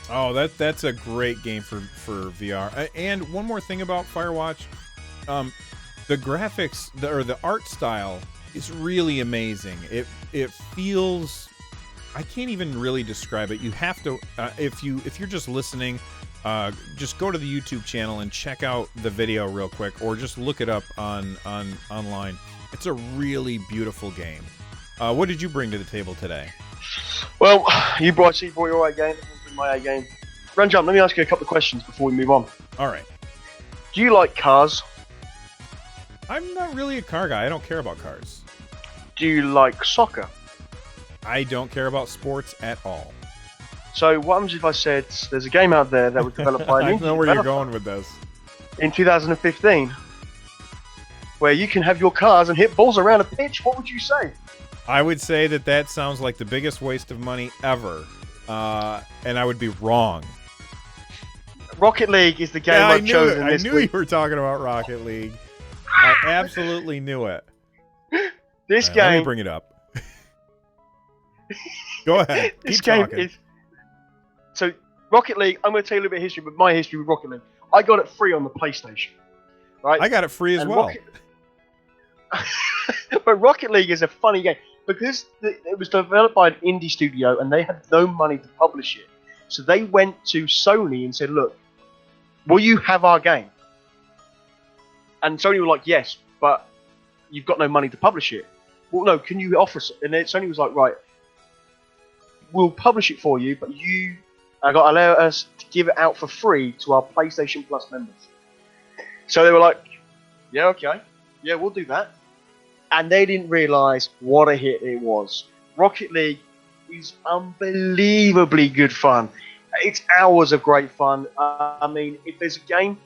Oh, that's a great game for VR. And one more thing about Firewatch, the graphics or the art style is really amazing. It feels, I can't even really describe it. You have to if you're just listening, just go to the YouTube channel and check out the video real quick, or just look it up online. It's a really beautiful game. What did you bring to the table today? Well, you brought your A game, I bring my A game. Run Jump, let me ask you a couple of questions before we move on. All right. Do you like cars? I'm not really a car guy. I don't care about cars. Do you like soccer? I don't care about sports at all. So what happens if I said there's a game out there that was developed by an I indie know where you're developer going with this. in 2015, where you can have your cars and hit balls around a pitch? What would you say? I would say that sounds like the biggest waste of money ever, and I would be wrong. Rocket League is the game Yeah, I've chosen I this knew week. you were talking about Rocket League. I absolutely knew it. This Let game me bring it up. Go ahead. This Keep game talking. is so Rocket League. I'm going to tell you a little bit of history, but my history with Rocket League, I got it free on the PlayStation, right? I got it free as And well. But Rocket League is a funny game because it was developed by an indie studio and they had no money to publish it. So they went to Sony and said, "Look, will you have our game?" And Sony were like, "Yes, but you've got no money to publish it." Well, no, can you offer? And then Sony was like, "Right, we'll publish it for you, but you got to allow us to give it out for free to our PlayStation Plus members." So they were like, "Yeah, okay, yeah, we'll do that." And they didn't realise what a hit it was. Rocket League is unbelievably good fun. It's hours of great fun. I mean, if there's a game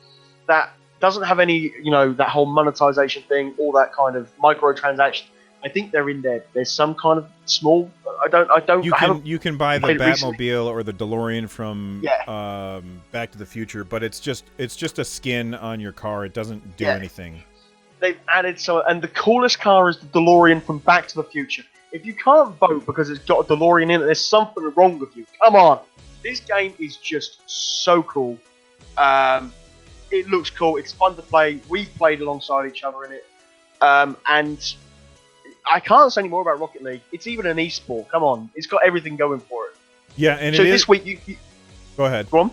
that doesn't have any, that whole monetization thing, all that kind of microtransaction, I think they're in there. There's some kind of small. You can buy the played it recently. Batmobile or the DeLorean from Yeah. Back to the Future, but it's just a skin on your car. It doesn't do anything. They've added and the coolest car is the DeLorean from Back to the Future. If you can't vote because it's got a DeLorean in it, there's something wrong with you. Come on, this game is just so cool. It looks cool. It's fun to play. We've played alongside each other in it, and I can't say any more about Rocket League. It's even an esport. Come on, it's got everything going for it. Yeah, and so it is. This week, you Go ahead. go on.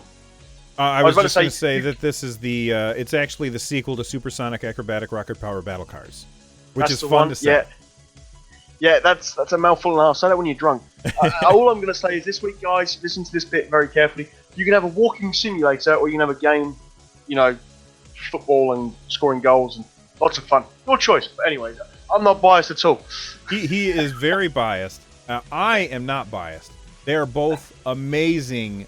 I was just about going to to say that this is it's actually the sequel to Supersonic Acrobatic Rocket Power Battle Cars, which That's is the fun one. to say. Yeah, that's a mouthful and a half. Say that when you're drunk. All I'm going to say is this week, guys, listen to this bit very carefully. You can have a walking simulator, or you can have a game, football and scoring goals and lots of fun. Your choice. But anyway, I'm not biased at all. He is very biased. I am not biased. They are both amazing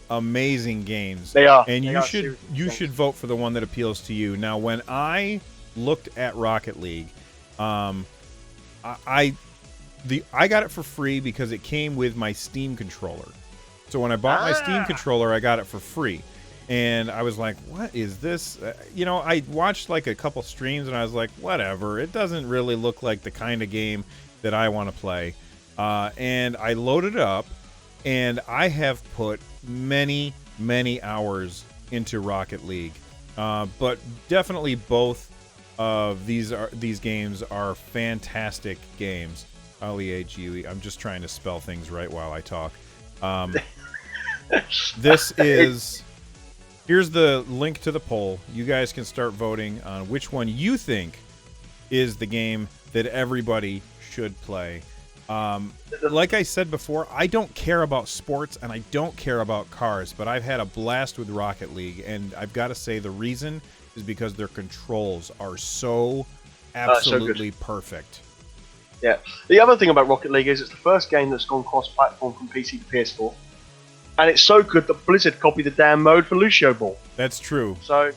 games. They are. And They you are should serious should vote for the one that appeals to you. Now, when I looked at Rocket League, I got it for free because it came with my Steam controller. So when I bought my Steam controller, I got it for free. And I was like, what is this? I watched like a couple streams and I was like, whatever. It doesn't really look like the kind of game that I want to play. And I loaded it up, and I have put many, many hours into Rocket League. But definitely both of these games are fantastic games. Ali-A-G-U-E. I'm just trying to spell things right while I talk. Here's the link to the poll. You guys can start voting on which one you think is the game that everybody should play. Like I said before, I don't care about sports and I don't care about cars, but I've had a blast with Rocket League, and I've got to say the reason is because their controls are so absolutely perfect. Yeah. The other thing about Rocket League is it's the first game that's gone cross-platform from PC to PS4. And it's so good that Blizzard copied the damn mode for Lucio Ball. That's true. So,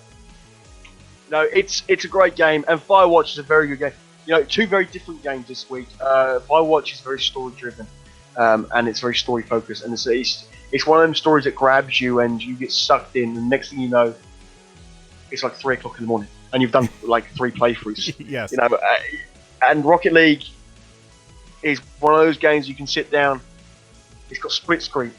it's a great game, and Firewatch is a very good game. Two very different games this week. Firewatch is very story-driven, and it's very story-focused, and it's one of them stories that grabs you and you get sucked in, and next thing you know, it's like 3 o'clock in the morning, and you've done like 3 playthroughs. Yes. And Rocket League is one of those games you can sit down. It's got split screen,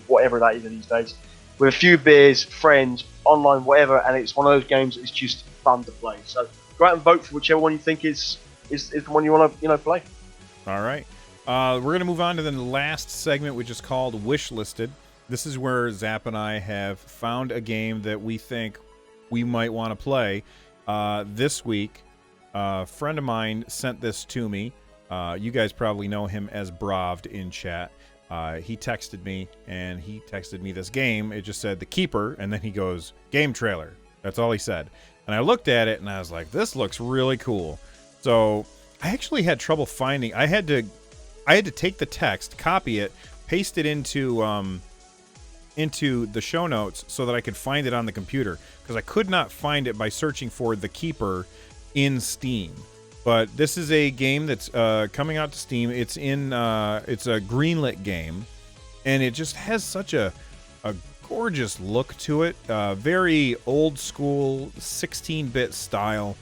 whatever that is these days, with a few beers, friends, online, whatever, and it's one of those games that is just fun to play. So go out and vote for whichever one you think is the one you want to play. All right, we're gonna move on to the last segment, which is called Wish Listed. This is where Zap and I have found a game that we think we might want to play. This week, a friend of mine sent this to me. You guys probably know him as Bravd in chat. He texted me, and he texted me this game. It just said The Keeper, and then he goes, game trailer. That's all he said. And I looked at it, and I was like, this looks really cool. So I actually had trouble finding. I had to take the text, copy it, paste it into the show notes so that I could find it on the computer, because I could not find it by searching for The Keeper in Steam. But this is a game that's coming out to Steam. It's a greenlit game, and it just has such a gorgeous look to it. Very old school, 16-bit style.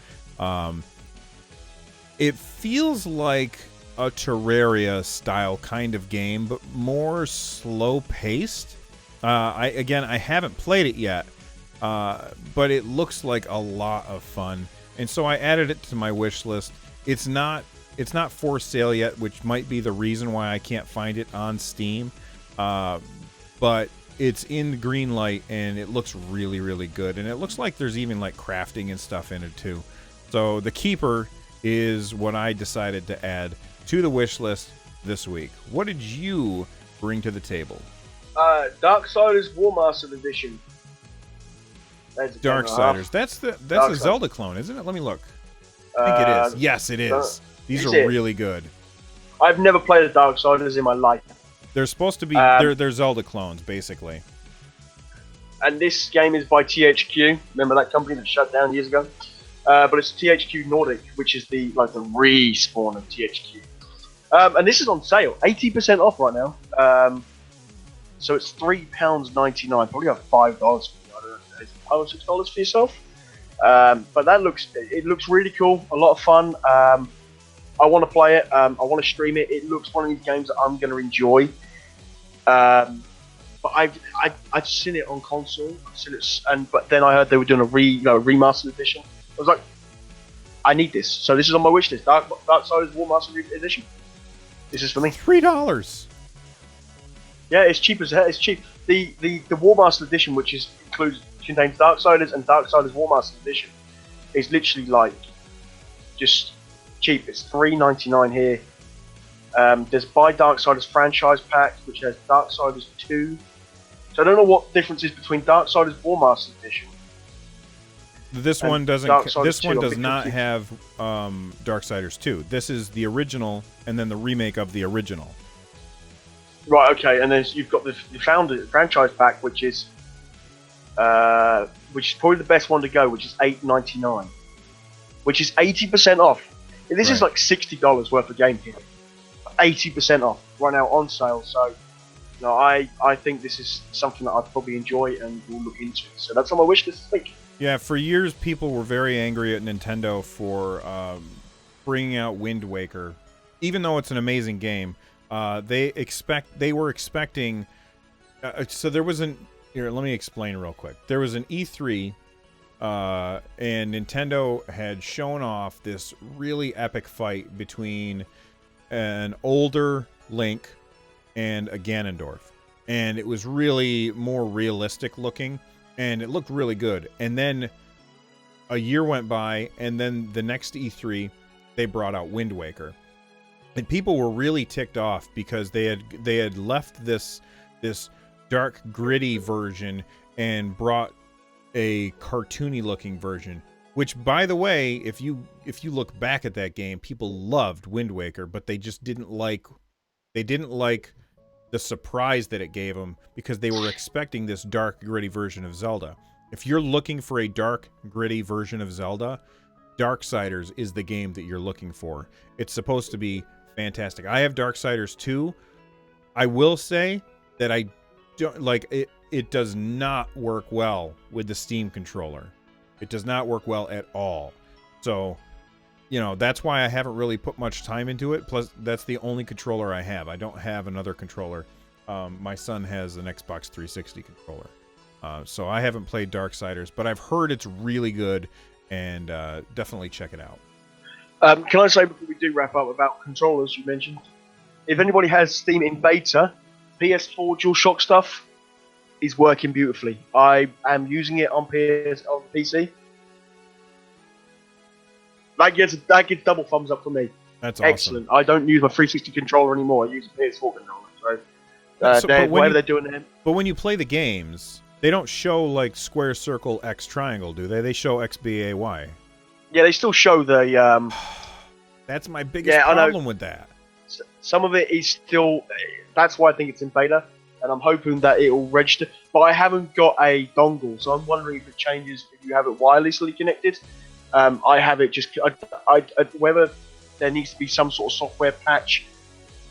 It feels like a Terraria style kind of game, but more slow paced. I haven't played it yet, but it looks like a lot of fun. And so I added it to my wish list. It's not for sale yet, which might be the reason why I can't find it on Steam. But it's in green light, and it looks really, really good. And it looks like there's even like crafting and stuff in it too. So The Keeper is what I decided to add to the wish list this week. What did you bring to the table? Darksiders War Master Edition. Darksiders. That's a Zelda clone, isn't it? Let me look. I think it is. Yes, it is. These are really good. I've never played a Darksiders in my life. They're supposed to be. They're Zelda clones, basically. And this game is by THQ. Remember that company that shut down years ago? But it's THQ Nordic, which is the respawn of THQ. And this is on sale, 80% off right now. So it's £3.99, probably about $5. $5 or $6 for yourself. But it looks really cool, a lot of fun. I want to play it. I want to stream it. It looks one of these games that I'm going to enjoy. But I've seen it on console. But then I heard they were doing a remastered edition. I was like, I need this. So this is on my wish list. Darksiders War Master Edition. This is for me. $3. Yeah, it's cheap as hell. It's cheap. The War Master Edition, which contains Darksiders and Darksiders War Master Edition, is literally just cheap. It's $3.99 here. There's Buy Darksiders franchise pack, which has Darksiders 2. So I don't know what difference is between Darksiders War Master Edition. This one doesn't. This one does not have Darksiders 2. This is the original, and then the remake of the original. Right. Okay. And then you've got the franchise pack, which is probably the best one to go, which is $8.99, which is 80% off. This is like $60 worth of game here, 80% off right now on sale. So No, I think this is something that I'd probably enjoy and will look into. So that's on my wish list this week. Yeah, for years people were very angry at Nintendo for bringing out Wind Waker, even though it's an amazing game. They were expecting. So there was an here. Let me explain real quick. There was an E3, and Nintendo had shown off this really epic fight between an older Link and a Ganondorf, and it was really more realistic looking, and it looked really good. And then a year went by, and then the next E3, they brought out Wind Waker, and people were really ticked off because they had left this dark, gritty version and brought a cartoony looking version. Which, by the way, if you look back at that game, people loved Wind Waker, but they just didn't like the surprise that it gave them because they were expecting this dark, gritty version of Zelda. If you're looking for a dark, gritty version of Zelda, Darksiders is the game that you're looking for. It's supposed to be fantastic. I have Darksiders 2. I will say that I don't like it. It does not work well with the Steam controller. It does not work well at all. So, that's why I haven't really put much time into it. Plus, that's the only controller I have. I don't have another controller. My son has an Xbox 360 controller. So I haven't played Darksiders, but I've heard it's really good, and definitely check it out. Can I say before we do wrap up about controllers you mentioned? If anybody has Steam in beta, PS4 DualShock stuff is working beautifully. I am using it on PC. That gets double thumbs up for me. That's awesome. Excellent. I don't use my 360 controller anymore. I use a PS4 controller. So, whatever they're doing there. But when you play the games, they don't show like square, circle, X, triangle, do they? They show X, B, A, Y. Yeah, they still show the. That's my biggest problem with that. Some of it is still. That's why I think it's in beta, and I'm hoping that it will register. But I haven't got a dongle, so I'm wondering if it changes if you have it wirelessly connected. I have it just. Whether there needs to be some sort of software patch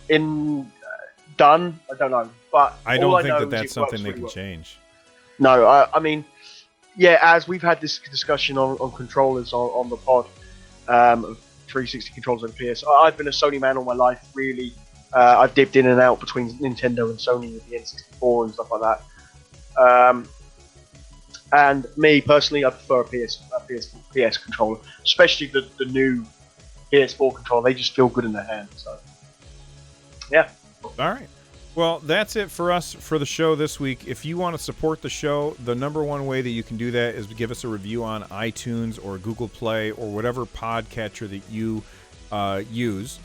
done, I don't know. But I don't think that's something they can change. No, I mean, yeah, as we've had this discussion on controllers on the pod, 360 controllers and PS. I've been a Sony man all my life, really. I've dipped in and out between Nintendo and Sony with the N64 and stuff like that. And me, personally, I prefer a PS controller, especially the new PS4 controller. They just feel good in the hand. So, yeah. All right. Well, that's it for us for the show this week. If you want to support the show, the number one way that you can do that is to give us a review on iTunes or Google Play or whatever podcatcher that you use.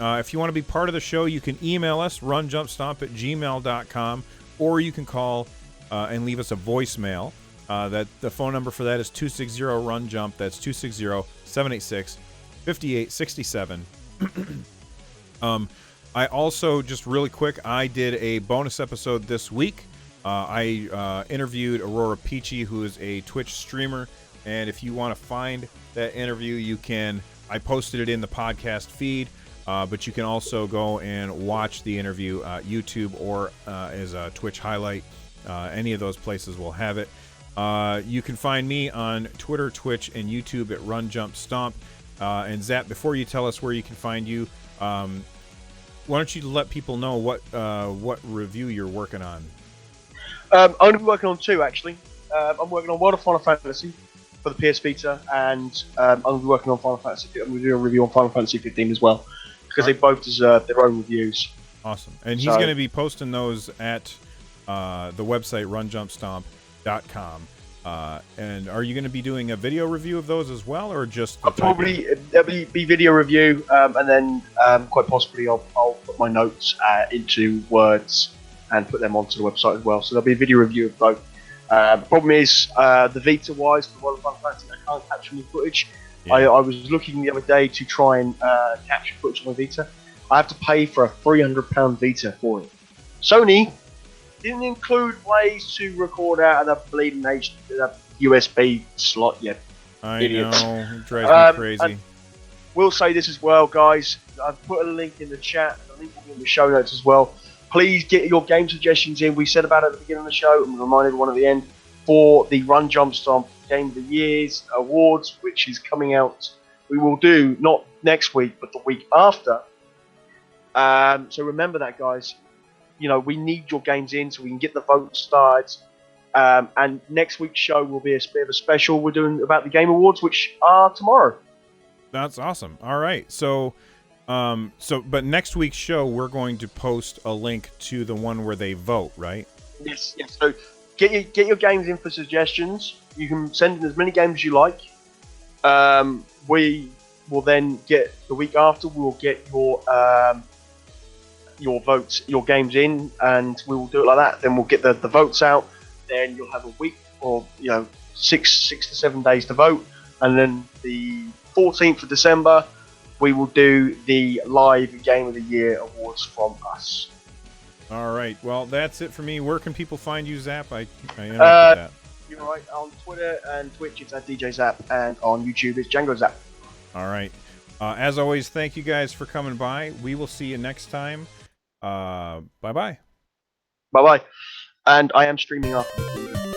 If you want to be part of the show, you can email us, runjumpstomp@gmail.com, or you can call and leave us a voicemail. The phone number for that is 260-RUN-JUMP. That's 260-786-5867. I also, just really quick, I did a bonus episode this week. I interviewed Aurora Peachy, who is a Twitch streamer, and if you want to find that interview, you can. I posted it in the podcast feed, but you can also go and watch the interview YouTube or as a Twitch highlight. Any of those places will have it. You can find me on Twitter, Twitch, and YouTube at RunJumpStomp. And Zap, before you tell us where you can find you, why don't you let people know what review you're working on? I'm going to be working on two, actually. I'm working on World of Final Fantasy for the PS Vita, and I'm going to be working on Final Fantasy. I'm going to do a review on Final Fantasy 15 as well, because they both deserve their own reviews. Awesome. And he's going to be posting those at the website, runjumpstomp.com. And are you going to be doing a video review of those as well, or just I'll probably there'll be video review, and then quite possibly I'll put my notes into words and put them onto the website as well. So there'll be a video review of both. The problem is the Vita wise for World of Final Fantasy, I can't capture any footage. Yeah. I was looking the other day to try and capture footage on my Vita. I have to pay for a £300 Vita for it. Sony didn't include ways to record out of the bleeding USB slot yet. I know, it drives me crazy. We'll say this as well, guys. I've put a link in the chat. The link will be in the show notes as well. please get your game suggestions in. We said about it at the beginning of the show, and we remind everyone at the end for the Run Jump Stomp Game of the Year's awards, which is coming out. We will do not next week, but the week after. So remember that, guys. You know, we need your games in so we can get the vote started. And next week's show will be a bit of a special we're doing about the Game Awards, which are tomorrow. That's awesome. All right. So but next week's show, we're going to post a link to the one where they vote, right? Yes. So get your games in for suggestions. You can send in as many games as you like. We will then get the week after. We'll get your votes, your games in, and we will do it like that. Then we'll get the votes out. Then you'll have a week or 6 to 7 days to vote, and then the 14th of December we will do the live Game of the Year awards from us. All right. Well, that's it for me. Where can people find you, Zap? I interrupted that. You're right. On Twitter and Twitch, it's at DJ Zap, and on YouTube, it's Django Zap. All right. As always, thank you guys for coming by. We will see you next time. Bye-bye. Bye-bye. And I am streaming after this.